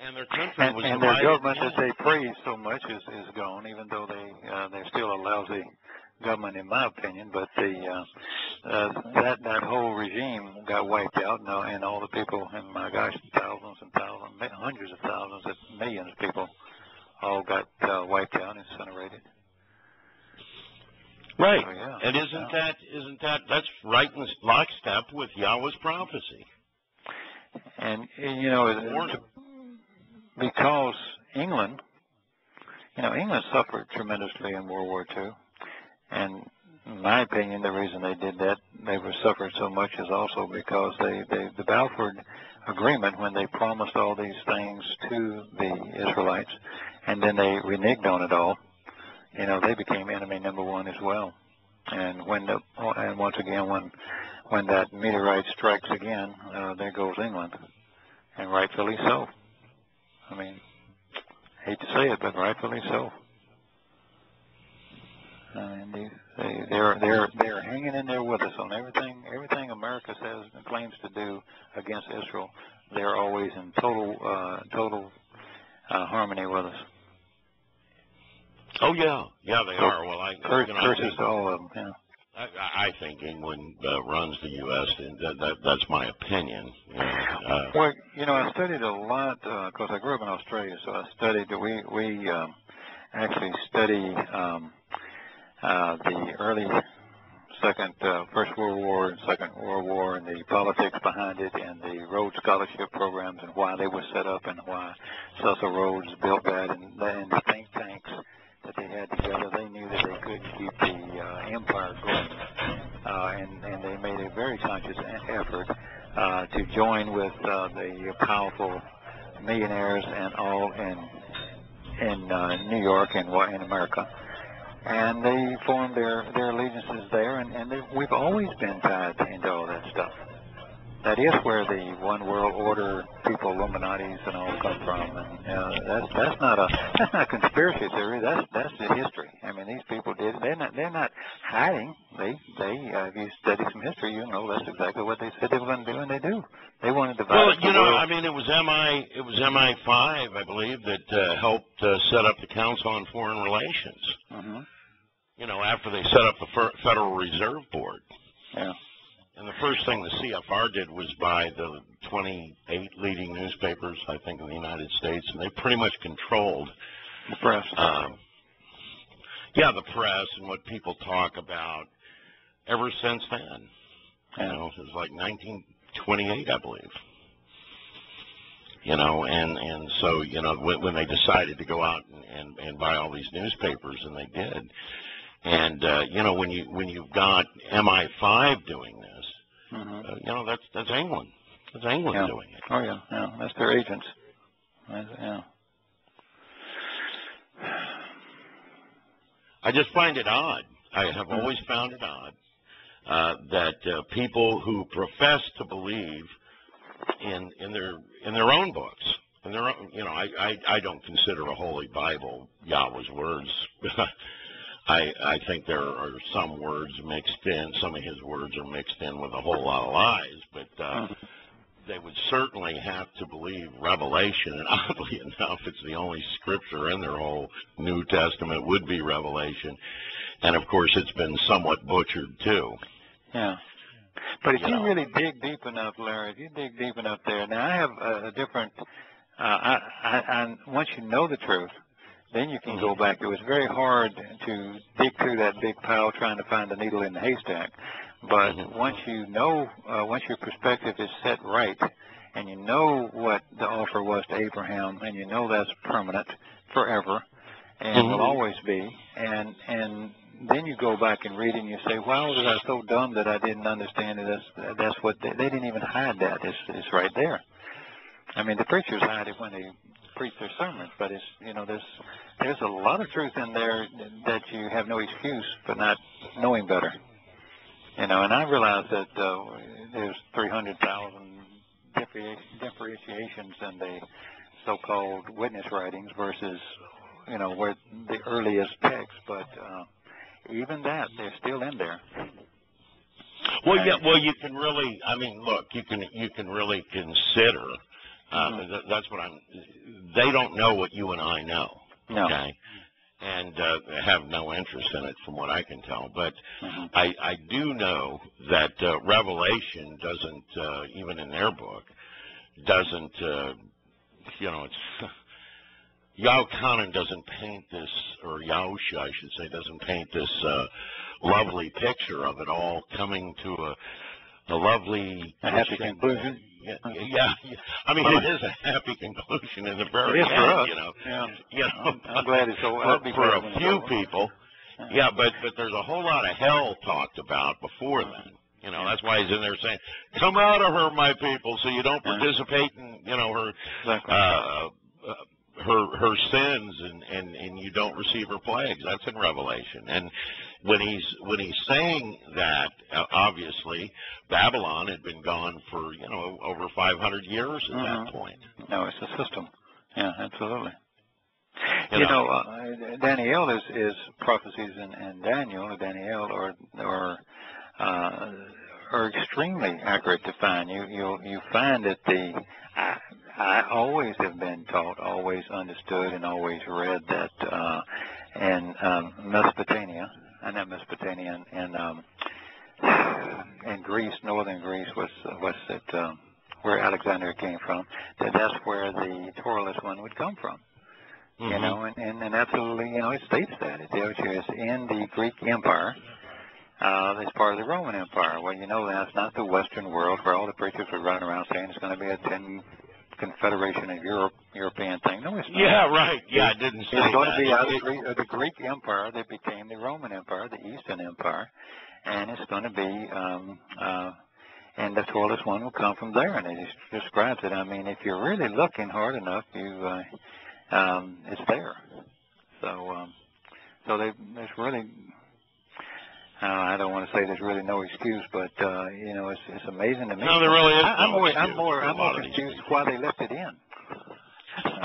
And their country was and their government that they praise so much is gone, even though they're still a lousy government in my opinion. But that whole regime got wiped out, and all the people, and my gosh, thousands and thousands, hundreds of thousands, millions of people, all got wiped out, incinerated. Right. So, yeah, and isn't that's right in lockstep with Yahweh's prophecy? And because England suffered tremendously in World War II, and in my opinion, the reason they did that, they were suffered so much, is also because the Balfour Agreement, when they promised all these things to the Israelites, and then they reneged on it all, they became enemy number one as well. And once again, when that meteorite strikes again, there goes England, and rightfully so. I mean, hate to say it, but rightfully so. I mean, they're hanging in there with us on everything America says and claims to do against Israel. They're always in total harmony with us. Oh yeah, they are. Well, curses to all of them. Yeah. I think England runs the U.S. and that's my opinion. Well, I studied a lot because I grew up in Australia, so I studied. We actually study the early First World War and Second World War, and the politics behind it, and the Rhodes Scholarship programs, and why they were set up, and why Cecil Rhodes built that, and the think tanks that they had together. They knew that they couldn't keep the empire going, and they made a very conscious effort to join with the powerful millionaires and all in New York and in America. And they formed their allegiances there, and we've always been tied into all that stuff. That is where the one world order people, Illuminatis, and all come from. And that's not conspiracy theory. That's the history. I mean, these people did. They're not hiding. If you study some history, that's exactly what they said they were going to do, and they do. They wanted to divide the world. I mean, it was MI5, I believe, that helped set up the Council on Foreign Relations. Mm-hmm. After they set up the Federal Reserve Board. Yeah. And the first thing the CFR did was buy the 28 leading newspapers, I think, in the United States, and they pretty much controlled the press. The press and what people talk about ever since then. Yeah. It was like 1928, I believe. And so, when they decided to go out and buy all these newspapers, and they did. And when you've got MI5 doing this, mm-hmm. That's England. That's England doing it. Oh yeah, that's their agents. Yeah. I just find it odd. I have always found it odd that people who profess to believe in their own books, in their own, I don't consider a holy Bible Yahweh's words. I think there are some words mixed in, some of his words are mixed in with a whole lot of lies, but they would certainly have to believe Revelation, and oddly enough, it's the only scripture in their whole New Testament would be Revelation, and of course it's been somewhat butchered too. Yeah. But if you really dig deep enough, Larry, if you dig deep enough there, now I have a different, once you know the truth, then you can go back. It was very hard to dig through that big pile trying to find the needle in the haystack. But once you know, once your perspective is set right, and you know what the offer was to Abraham, and you know that's permanent, forever, and will always be, and then you go back and read it and you say, wow, was I so dumb that I didn't understand it? That's what they didn't even hide that. It's right there. I mean, the preachers hide it when they preach their sermons, but it's, there's a lot of truth in there that you have no excuse for not knowing better. And I realize that there's 300,000 differentiations in the so-called witness writings versus, where the earliest text, but even that, they're still in there. Well, yeah. Well, you can really. I mean, look, you can really consider. That's what I'm. They don't know what you and I know. No. Okay. And have no interest in it, from what I can tell. But I do know that Revelation doesn't, even in their book, doesn't. It's. Yahowah doesn't paint this, or Yahusha, I should say, doesn't paint this lovely picture of it all coming to a lovely... A happy conclusion? Yeah. I mean, it is a happy conclusion in the very end, I'm glad it's so... For a few people, but there's a whole lot of hell talked about before then. That's why he's in there saying, come out of her, my people, so you don't participate in, her sins and you don't receive her plagues. That's in Revelation. And when he's saying that, obviously Babylon had been gone for over 500 years at that point. No, it's a system. Yeah, absolutely. Daniel is prophecies in Daniel are extremely accurate to find. You find that I always have been taught, always understood, and always read that in Mesopotamia, in Greece, northern Greece was it where Alexander came from. That's where the Torah one would come from. And absolutely, it states that. It tells you it's in the Greek Empire. It's part of the Roman Empire. Well, that's not the Western world where all the preachers were running around saying it's going to be a 10 Confederation of European thing. No, it's not. Yeah, right. Yeah, I didn't say that. It's going to be out of the Greek Empire that became the Roman Empire, the Eastern Empire, and it's going to be, and the tallest one will come from there, and it describes it. I mean, if you're really looking hard enough, it's there. So there's really... I don't want to say there's really no excuse, but it's amazing to me. No, there really is. I'm more confused why they left it in.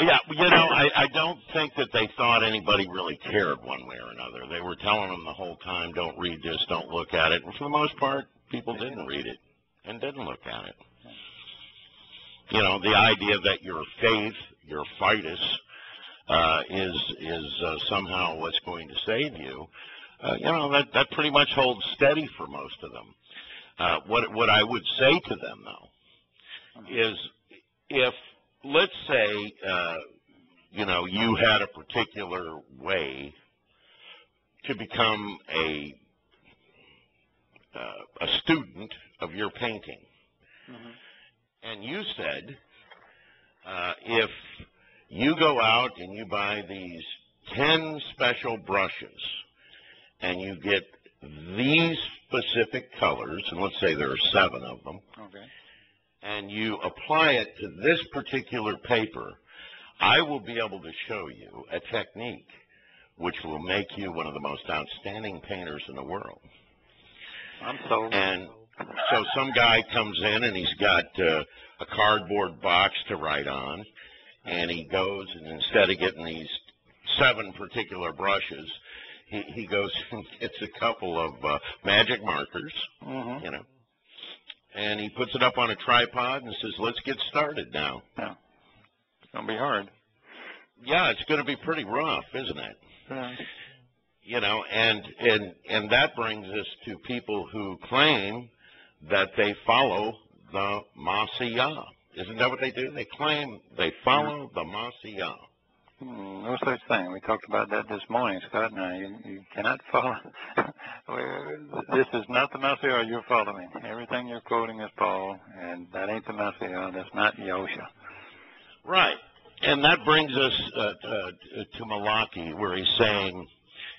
Yeah, I don't think that they thought anybody really cared one way or another. They were telling them the whole time, don't read this, don't look at it. And for the most part, people didn't read it and didn't look at it. The idea that your faith, your fightus, is somehow what's going to save you. That pretty much holds steady for most of them. What I would say to them, though, is if, let's say, you had a particular way to become a student of your painting, and you said, if you go out and you buy these 10 special brushes, and you get these specific colors, and let's say there are 7 of them, and you apply it to this particular paper, I will be able to show you a technique which will make you one of the most outstanding painters in the world. I'm sold. And so some guy comes in and he's got a cardboard box to write on, and he goes, and instead of getting these 7 particular brushes, he goes and gets a couple of magic markers, you know, and he puts it up on a tripod and says, let's get started now. Yeah. It's going to be hard. Yeah, it's going to be pretty rough, isn't it? Yeah. You know, and that brings us to people who claim that they follow the Masiyah. Isn't that what they do? They claim they follow the Masiyah. No such thing. We talked about that this morning, Scott. Now, you cannot follow. This is not the Masiyah you're following. Everything you're quoting is Paul, and that ain't the Masiyah. That's not Yahusha. Right. And that brings us to Malachi, where he's saying,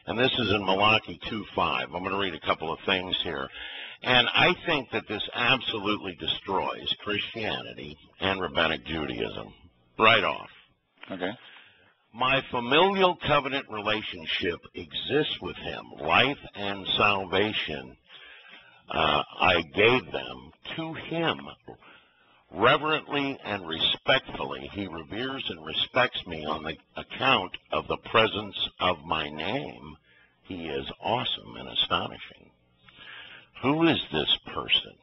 and this is in Malachi 2:5. I'm going to read a couple of things here. And I think that this absolutely destroys Christianity and Rabbinic Judaism right off. Okay. My familial covenant relationship exists with him. Life and salvation I gave them to him. Reverently and respectfully, he reveres and respects me on the account of the presence of my name. He is awesome and astonishing. Who is this person?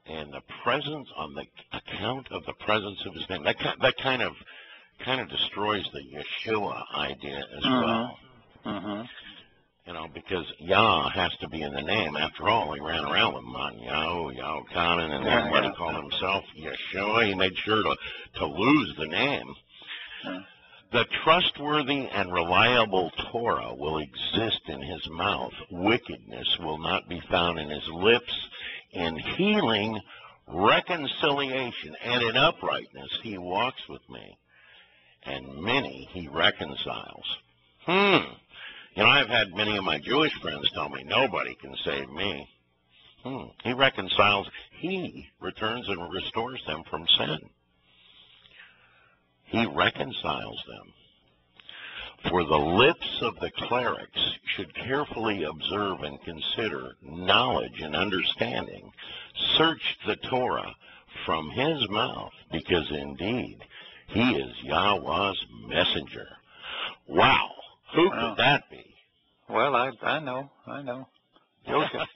And the presence on the account of the presence of his name. That kind of destroys the Yeshua idea as well. You know, because Yah has to be in the name. After all, he ran around with Yahowah, Kanan, and then what he called himself, Yeshua. He made sure to lose the name. The trustworthy and reliable Torah will exist in his mouth. Wickedness will not be found in his lips. In healing, reconciliation, and in uprightness he walks with me, and many he reconciles. You know, I've had many of my Jewish friends tell me, nobody can save me. He reconciles. He returns and restores them from sin. He reconciles them. For the lips of the clerics should carefully observe and consider knowledge and understanding. Search the Torah from his mouth, because indeed he is Yahweh's messenger. Wow. Who could that be? Well, I know. Yosha.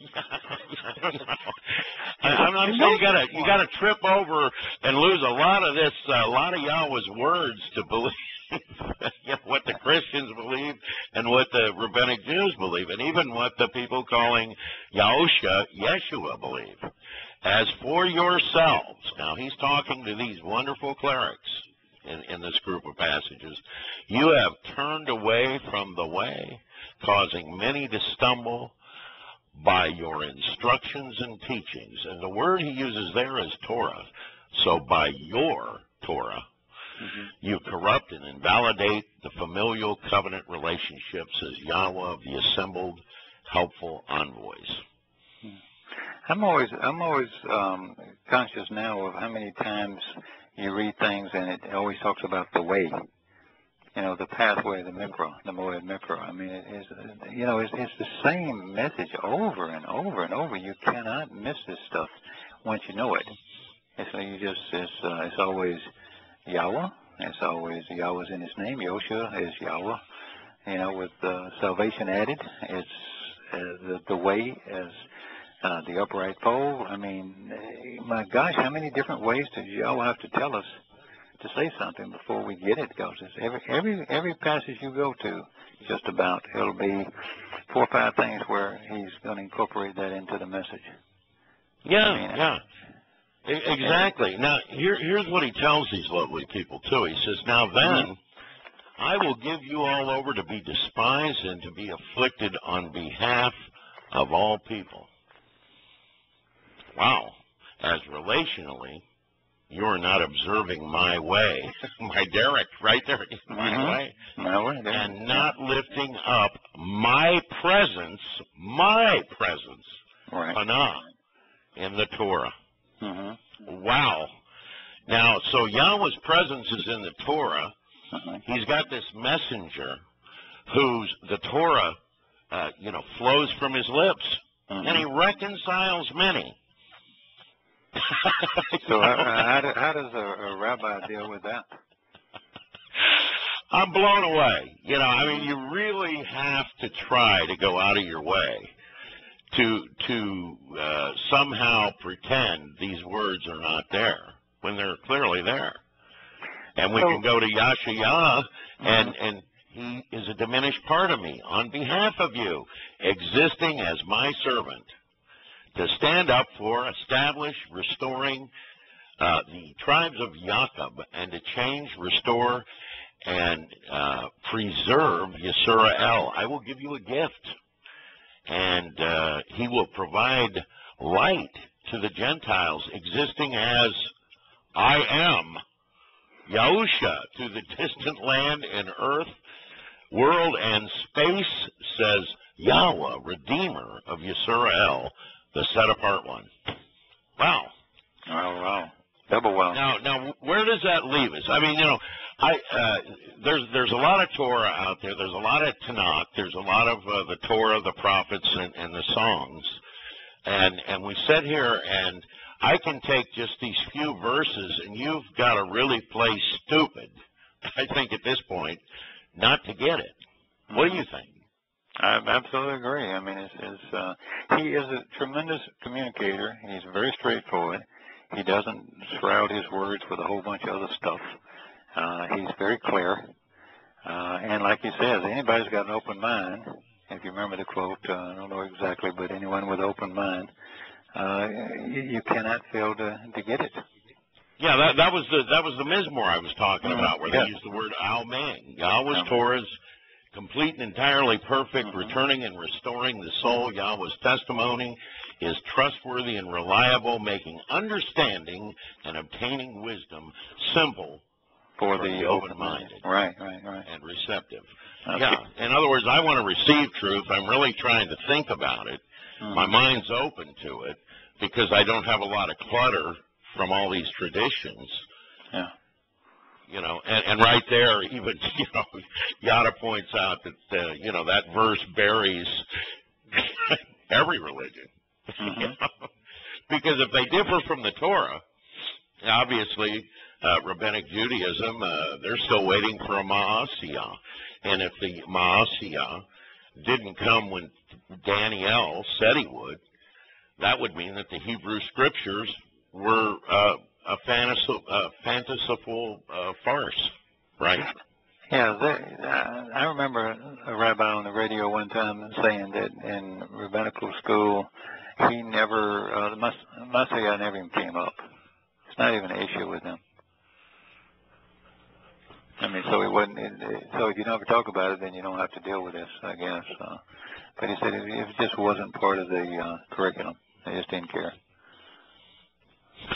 I'm saying you gotta trip over and lose a lot of Yahweh's words to believe what the Christians believe and what the Rabbinic Jews believe, and even what the people calling Yeshua believe. As for yourselves, now he's talking to these wonderful clerics in this group of passages, you have turned away from the way, causing many to stumble by your instructions and teachings. And the word he uses there is Torah. So by your Torah, you corrupt and invalidate the familial covenant relationships as Yahweh of the assembled helpful envoys. I'm always conscious now of how many times you read things and it always talks about the way. You know, the pathway, the mikra, the moed mikra. I mean, it's the same message over and over and over. You cannot miss this stuff once you know it. And so it's always Yahweh. It's always Yahweh's in his name. Yosha is Yahweh. You know, with salvation added, it's the way as the upright pole. I mean, my gosh, how many different ways does Yahweh have to tell us to say something before we get it? Because every passage you go to, just about, it'll be 4 or 5 things where he's going to incorporate that into the message. Exactly. Now, here's what he tells these lovely people, too. He says, now then, I will give you all over to be despised and to be afflicted on behalf of all people. Wow. As relationally, you're not observing my way, my Derek, right there, my way, and not lifting up my presence, Panah, in the Torah. Wow. Now, so Yahweh's presence is in the Torah. He's got this messenger whose the Torah, flows from his lips. and he reconciles many. So how does a rabbi deal with that? I'm blown away. I mean, you really have to try to go out of your way to somehow pretend these words are not there when they're clearly there. And we can go to Yahowah, and he is a diminished part of me on behalf of you, existing as my servant, to stand up for, establish, restoring the tribes of Jacob, and to change, restore, and preserve Yisrael. I will give you a gift, and he will provide light to the Gentiles, existing as I am, Yahusha, to the distant land and earth, world and space, says Yahweh, Redeemer of Yisrael, the set-apart one. Wow. Oh, wow. Double wow. Now, where does that leave us? I mean, there's a lot of Torah out there. There's a lot of Tanakh. There's a lot of the Torah, the prophets, and the songs. And we sit here, and I can take just these few verses, and you've got to really play stupid, I think, at this point, not to get it. What do you think? I absolutely agree. I mean, he is a tremendous communicator. He's very straightforward. He doesn't shroud his words with a whole bunch of other stuff. He's very clear. And like he says, anybody's got an open mind. If you remember the quote, I don't know exactly, but anyone with open mind, you cannot fail to get it. Yeah, that was the Mizmor I was talking about, where they used the word al-man. Yahweh's Torah is complete and entirely perfect, returning and restoring the soul. Yahweh's testimony is trustworthy and reliable, making understanding and obtaining wisdom simple for the open-minded. Right. And receptive. Yeah. In other words, I want to receive truth. I'm really trying to think about it. My mind's open to it because I don't have a lot of clutter from all these traditions. Yeah. And right there, even, Yada points out that, that verse buries every religion. Because if they differ from the Torah, obviously, Rabbinic Judaism, they're still waiting for a Ma'asiyah. And if the Ma'asiyah didn't come when Daniel said he would, that would mean that the Hebrew Scriptures were a fanciful farce, right? Yeah, I remember a rabbi on the radio one time saying that in rabbinical school, he never, the Messiah never even came up. It's not even an issue with him. I mean, so it wasn't. So if you never talk about it, then you don't have to deal with this, I guess. But he said it just wasn't part of the curriculum. They just didn't care.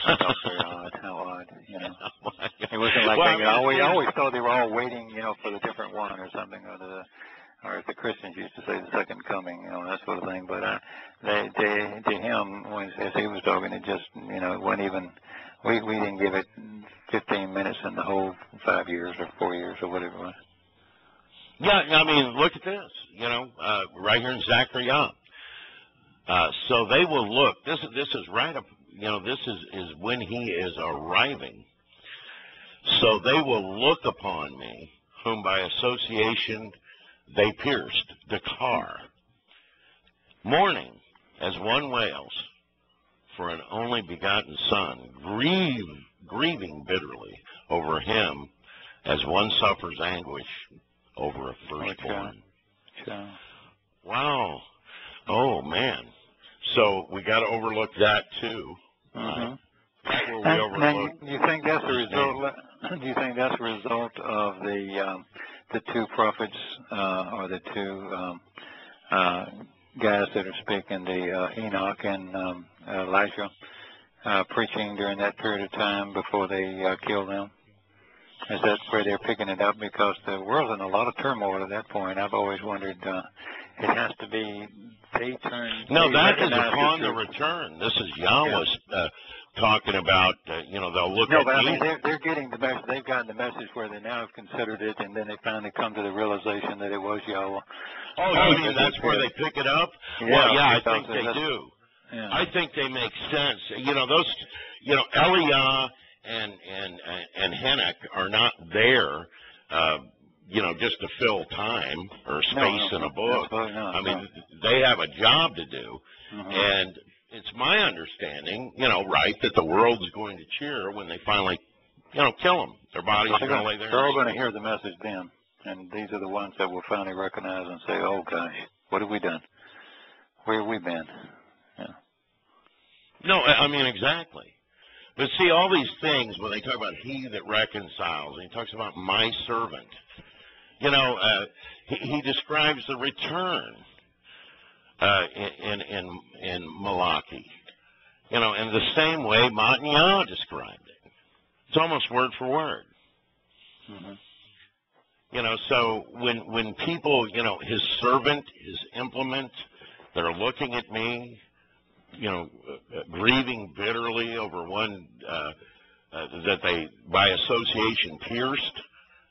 I thought very odd. How odd, It wasn't like I always thought they were all waiting, for the different one or something, or as the Christians used to say, the second coming, that sort of thing. But to him, as he was talking, it just, it wasn't even. We didn't give it 15 minutes in the whole 5 years or 4 years or whatever it was. Yeah, I mean, look at this, right here in Zechariah. So they will look. This is right up. This is when he is arriving. So they will look upon me, whom by association they pierced, Dakar, mourning as one wails for an only begotten son, grieving bitterly over him as one suffers anguish over a firstborn. Wow. Oh, man. So we got to overlook that, too. And do you think that's a result? Do you think that's a result of the two prophets or the two guys that are speaking, the Enoch and Elijah, preaching during that period of time before they killed them? Is that where they're picking it up? Because the world's in a lot of turmoil at that point. I've always wondered, it has to be they turn. No, that is upon the return. This is Yahweh's talking about, they'll look no, at but me. I mean, they're getting the message. They've gotten the message where they now have considered it, and then they finally come to the realization that it was Yahowah. Oh, you mean that's where they pick it up? Yeah, well, yeah, I think they do. Yeah. I think they make sense. Those, Eliah and Hennock are not there, just to fill time or space in a book. I mean, they have a job to do, and it's my understanding, right, that the world's going to cheer when they finally, kill them. Their bodies are going to lay there. They're all going to hear the message then, and these are the ones that will finally recognize and say, "Oh gosh, what have we done? Where have we been?" Yeah. No, I mean exactly. But see, all these things when they talk about he that reconciles, and he talks about my servant. He describes the return in Malachi, in the same way Mataniah described it. It's almost word for word. So when people, his servant, his implement, they're looking at me, grieving bitterly over one that they, by association, pierced.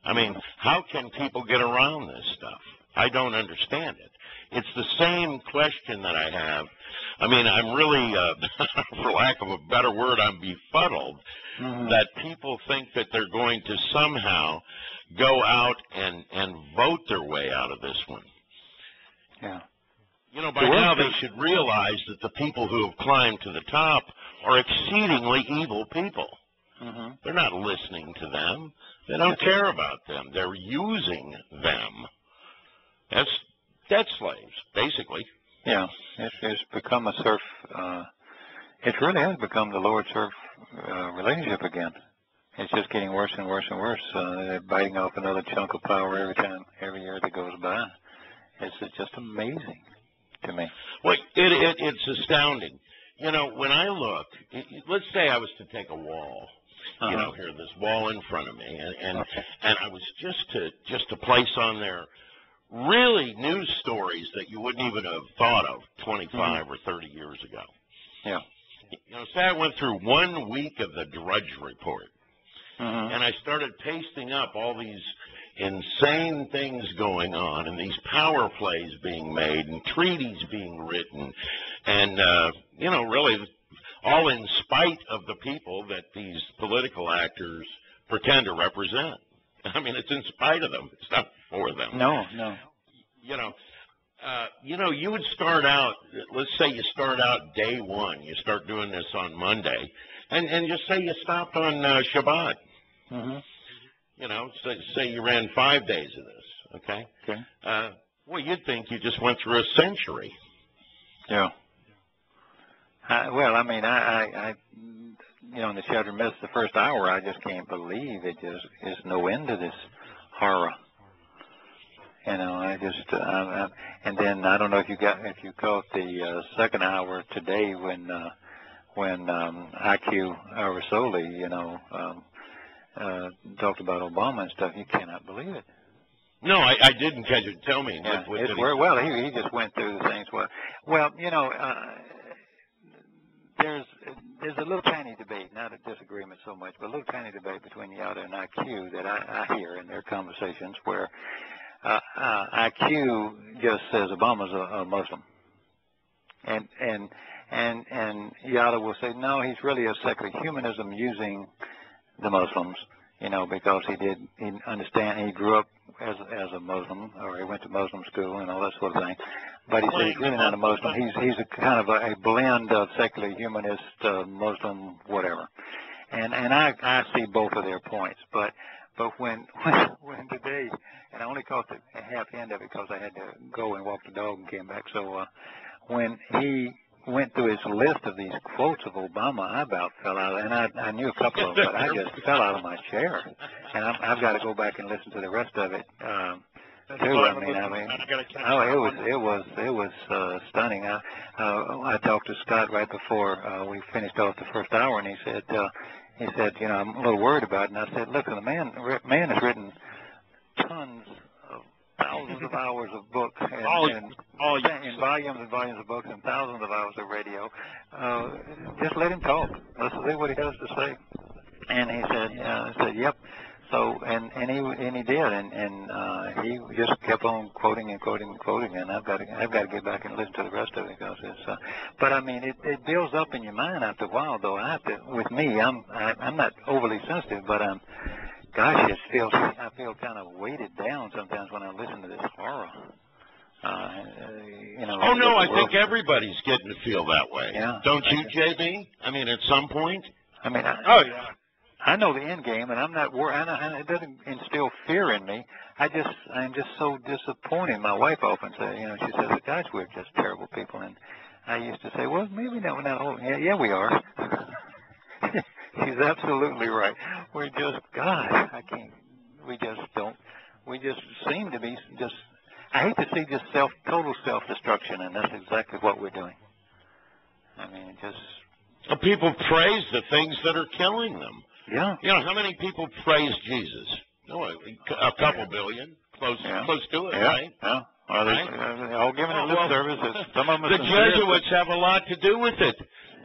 I mean, how can people get around this stuff? I don't understand it. It's the same question that I have. I mean, I'm really, for lack of a better word, I'm befuddled that people think that they're going to somehow go out and vote their way out of this one. Yeah. By now they should realize that the people who have climbed to the top are exceedingly evil people. They're not listening to them. They don't care about them. They're using them. That's debt slaves, basically. Yeah, it's become a serf. It really has become the Lord-serf relationship again. It's just getting worse and worse and worse. They're biting off another chunk of power every year that goes by. It's just amazing to me. Well, it's astounding. When I look, let's say I was to take a wall, here, this wall in front of me, and I was just to place on there really news stories that you wouldn't even have thought of 25 or 30 years ago. Yeah. Say I went through 1 week of the Drudge Report, and I started pasting up all these insane things going on, and these power plays being made, and treaties being written, and, really all in spite of the people that these political actors pretend to represent. I mean, it's in spite of them. It's not for them. No. You would start out, let's say you start out day one. You start doing this on Monday, and just say you stopped on Shabbat. Say you ran 5 days of this, okay? Well, you'd think you just went through a century. Yeah. Well, I mean, I in the Shattering Myths, the first hour, I just can't believe it. Just is no end to this horror. And then I don't know if you caught the second hour today when al-Rassooli, talked about Obama and stuff. You cannot believe it. No, I didn't catch it. Tell me. Yeah, Well, he just went through the things. Well, there's a little tiny debate, not a disagreement so much, but a little tiny debate between Yahowah and IQ that I hear in their conversations where IQ just says Obama's a Muslim, and Yahowah will say no, he's really a secular humanism using the Muslims, because he grew up as a Muslim, or he went to Muslim school and all that sort of thing. But he said he's really not a Muslim. He's a kind of a blend of secular humanist, Muslim, whatever. And I see both of their points. But when today, and I only caught the half end of it because I had to go and walk the dog and came back. So when he went through his list of these quotes of Obama, I about fell out, and I knew a couple of them, but I just fell out of my chair. And I've got to go back and listen to the rest of it too. It was stunning. I talked to Scott right before we finished off the first hour, and he said, I'm a little worried about it. And I said, look, the man has written tons of thousands of hours of books and volumes and volumes of books and thousands of hours of radio. Just let him talk. Let's see what he has to say. And he said, yep. So and he did, and he just kept on quoting and quoting and quoting, and I've got to get back and listen to the rest of it because it's. But I mean, it builds up in your mind after a while, though. With me, I'm not overly sensitive, but gosh, I feel kind of weighted down sometimes when I listen to this horror. Oh no, I think everybody's getting to feel that way. Yeah. Don't you, JB? I mean, at some point. I mean, I know the end game, and I'm not worried. It doesn't instill fear in me. I'm just so disappointed. My wife often says, she says, "Guys, we're just terrible people." And I used to say, "Well, maybe not. We're not all. Yeah, we are." She's absolutely right. We're just, gosh, I can't. We just don't. We just seem to be just. I hate to see just total self-destruction, and that's exactly what we're doing. I mean, just. People praise the things that are killing them. Yeah. How many people praise Jesus? Oh, a couple billion, close to it, right? Yeah. Well, they're all giving it lip service. Some of them the Jesuits have a lot to do with it.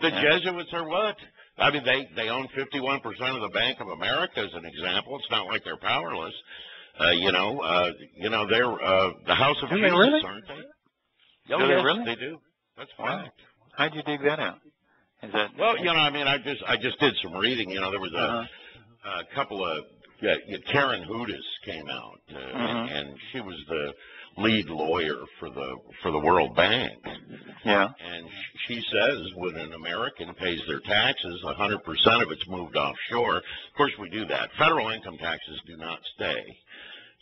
The Jesuits are what? I mean, they own 51% of the Bank of America, as an example. It's not like they're powerless. They're the House of Jesus, really? aren't they? Oh, yes, really? They do. That's fact. How'd you dig that out? Is that? Well, I just did some reading. There was a couple of Karen Hudis came out, and she was the lead lawyer for the World Bank. Yeah. And she says when an American pays their taxes, 100% of it's moved offshore. Of course, we do that. Federal income taxes do not stay,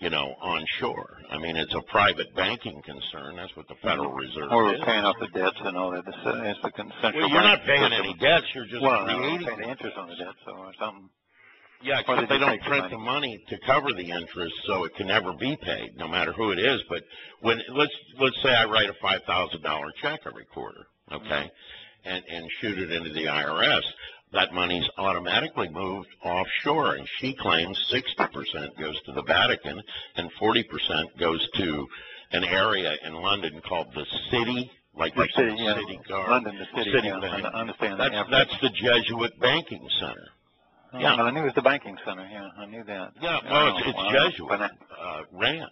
onshore. I mean, it's a private banking concern. That's what the Federal Reserve we're is. paying off the debts and all that. It's the central you're not paying any debts. You're just creating the interest on the debt, or something. Yeah, except they don't print the money to cover the interest, so it can never be paid, no matter who it is. But when let's say I write a $5,000 check every quarter, okay, and shoot it into the IRS, that money's automatically moved offshore, and she claims 60% goes to the Vatican and 40% goes to an area in London called the City, like the City Guard. London, the City Bank. I understand that's the Jesuit banking center. Yeah, well, I knew it was the banking center. Yeah, I knew that. Yeah, well, it's Jesuit ran,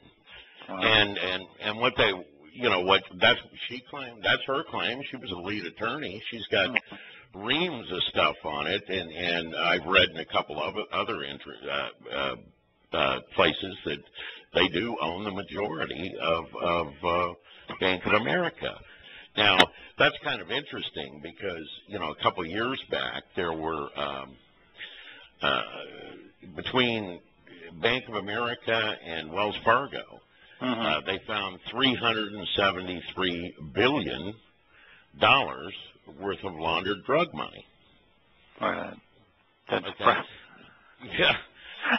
and what they, that's what she claimed. That's her claim. She was a lead attorney. She's got reams of stuff on it, and I've read in a couple of other places that they do own the majority of Bank of America. Now, that's kind of interesting because a couple of years back there were. Between Bank of America and Wells Fargo, they found $373 billion worth of laundered drug money. That's yeah.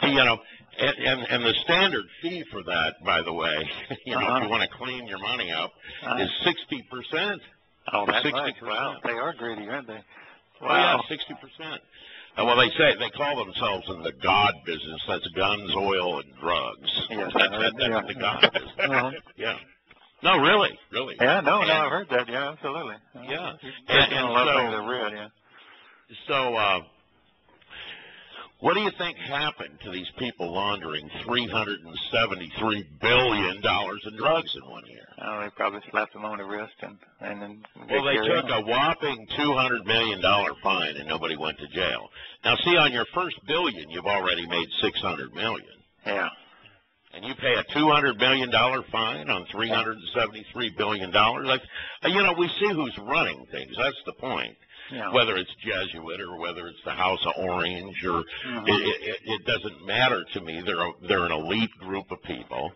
And the standard fee for that, by the way, if you want to clean your money up, is 60%. Oh, that's 60%. Wow, they are greedy, aren't they? Wow. Oh, yeah, 60%. Well, they call themselves in the God business. That's guns, oil, and drugs. Yes, that's the God business. Yeah. No, really. Yeah, no, I've heard that. Yeah, absolutely. Yeah. So, what do you think happened to these people laundering $373 billion in drugs in 1 year? Oh, they probably slapped them on the wrist and then. Well, they took a whopping $200 million fine and nobody went to jail. Now, see, on your first billion, you've already made $600 million. Yeah. And you pay a $200 million fine on $373 billion. We see who's running things. That's the point. Yeah. Whether it's Jesuit or whether it's the House of Orange, or it doesn't matter to me. They're an elite group of people,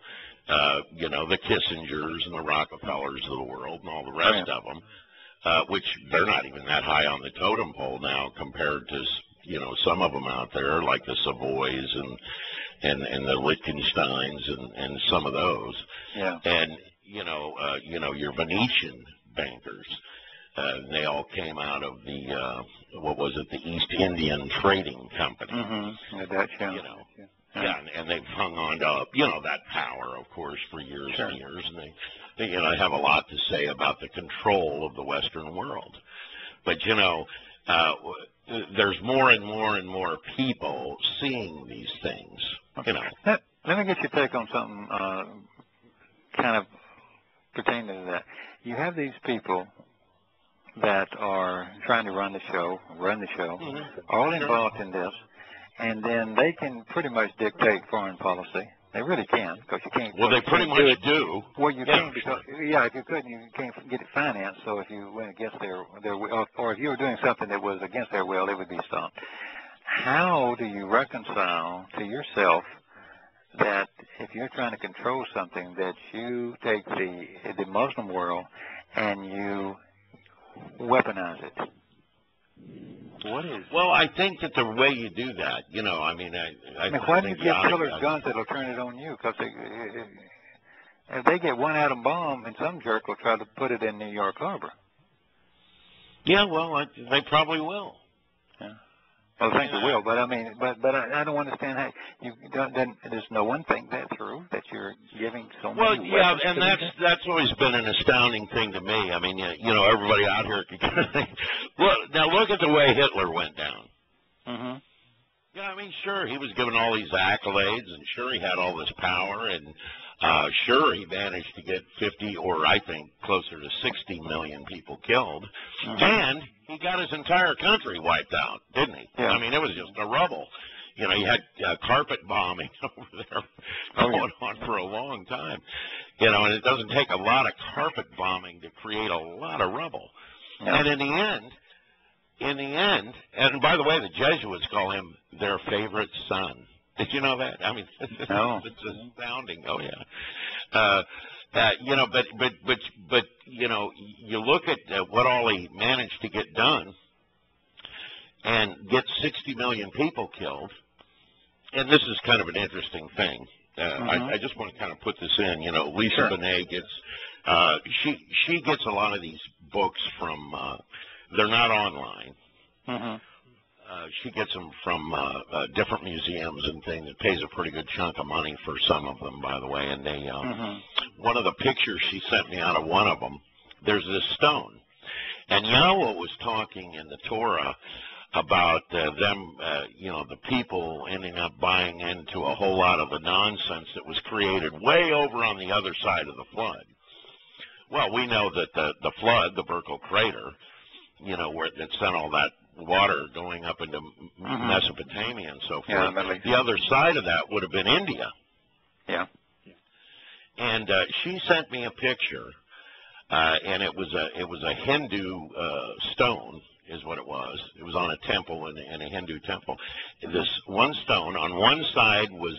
the Kissingers and the Rockefellers of the world and all the rest of them, which they're not even that high on the totem pole now compared to some of them out there like the Savoys and the Liechtensteins and some of those. Yeah. And your Venetian bankers. They all came out of the, the East Indian Trading Company. The Dutch, yeah. Yeah, and they've hung on to, you know, that power, of course, for years and years, and they, you know, have a lot to say about the control of the Western world. But, you know, there's more and more and more people seeing these things, you know. Let me get your take on something kind of pertaining to that. You have these people that are trying to run the show, all involved in this, and then they can pretty much dictate foreign policy. They really can, because you can't. Well, they pretty much do. Well, you can't because, if you couldn't, you can't get it financed. So if you went against their will, or if you were doing something that was against their will, they would be stopped. How do you reconcile to yourself that if you're trying to control something, that you take the Muslim world and you weaponize it? What is? Well, I think that the way you do that, you know, I mean, I why do you get killers' guns that'll turn it on you? Because if they get one atom bomb, and some jerk will try to put it in New York Harbor. Yeah, well, they probably will. Yeah. Well, I think they will, but I mean, but I don't understand how you don't. Then there's no one thing that's true that you're giving so many. Well, yeah, and that's always been an astounding thing to me. I mean, you know, everybody out here can kind of think. Look at the way Hitler went down. Mm-hmm. Yeah, I mean, sure, he was given all these accolades, and sure, he had all this power, and sure, he managed to get 50, or I think closer to 60 million people killed, and he got his entire country wiped out, didn't he? Yeah. I mean, it was just a rubble. You know, you had carpet bombing over there going on for a long time. You know, and it doesn't take a lot of carpet bombing to create a lot of rubble. Yeah. And in the end, and by the way, the Jesuits call him their favorite son. Did you know that? I mean, no. It's astounding. Oh yeah. You know, but you know, you look at what all he managed to get done, and get 60 million people killed. And this is kind of an interesting thing. I just want to kind of put this in. You know, Lisa Bonet gets she gets a lot of these books from. They're not online. She gets them from different museums and things. It pays a pretty good chunk of money for some of them, by the way. And they, one of the pictures she sent me out of one of them, there's this stone. And Yahowah was talking in the Torah about them, you know, the people ending up buying into a whole lot of the nonsense that was created way over on the other side of the flood. Well, we know that the flood, the Berkel crater, you know, where it sent all that water going up into Mesopotamia and so forth. The other side of that would have been India. Yeah. And she sent me a picture, and it was a Hindu stone, is what it was. It was on a temple in a Hindu temple. This one stone on one side was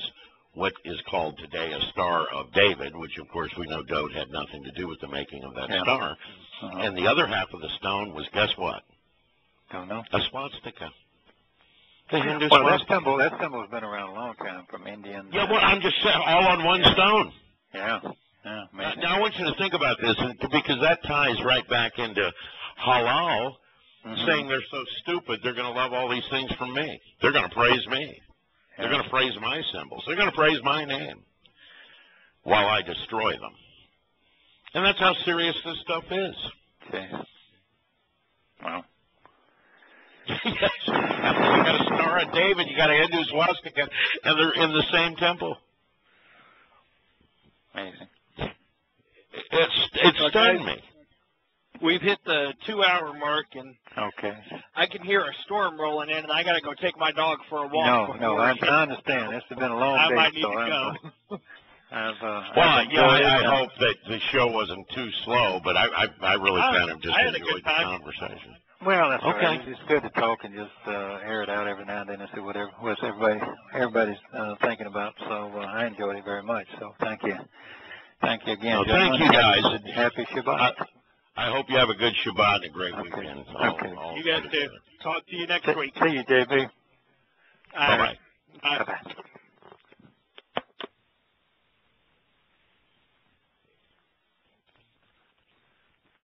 what is called today a Star of David, which of course we know Dode had nothing to do with the making of that star. And the other half of the stone was, guess what? Don't know. A swastika. The Hindu swastika. That symbol has been around a long time from Indians. Yeah, well, I'm just saying, all on one stone. Yeah. Now I want you to think about this, because that ties right back into halal, saying they're so stupid, they're going to love all these things from me. They're going to praise me. They're going to praise my symbols. They're going to praise my name while I destroy them. And that's how serious this stuff is. Okay. Wow. Yes. You got a Star of David, you got a Hindu swastika, and they're in the same temple. Amazing. It stunned me. We've hit the 2-hour mark, and I can hear a storm rolling in, and I got to go take my dog for a walk. No, I understand. This has been a long day. I might need to go. I hope that the show wasn't too slow, but I really kind of just enjoyed the conversation. Well, that's okay. It's good to talk and just air it out every now and then and see what everybody's thinking about. So I enjoyed it very much. So thank you. Thank you again. Well, thank you, guys. Happy Shabbat. I hope you have a good Shabbat and a great weekend. You guys too. Talk to you next week. See you, JB. Bye-bye. Bye.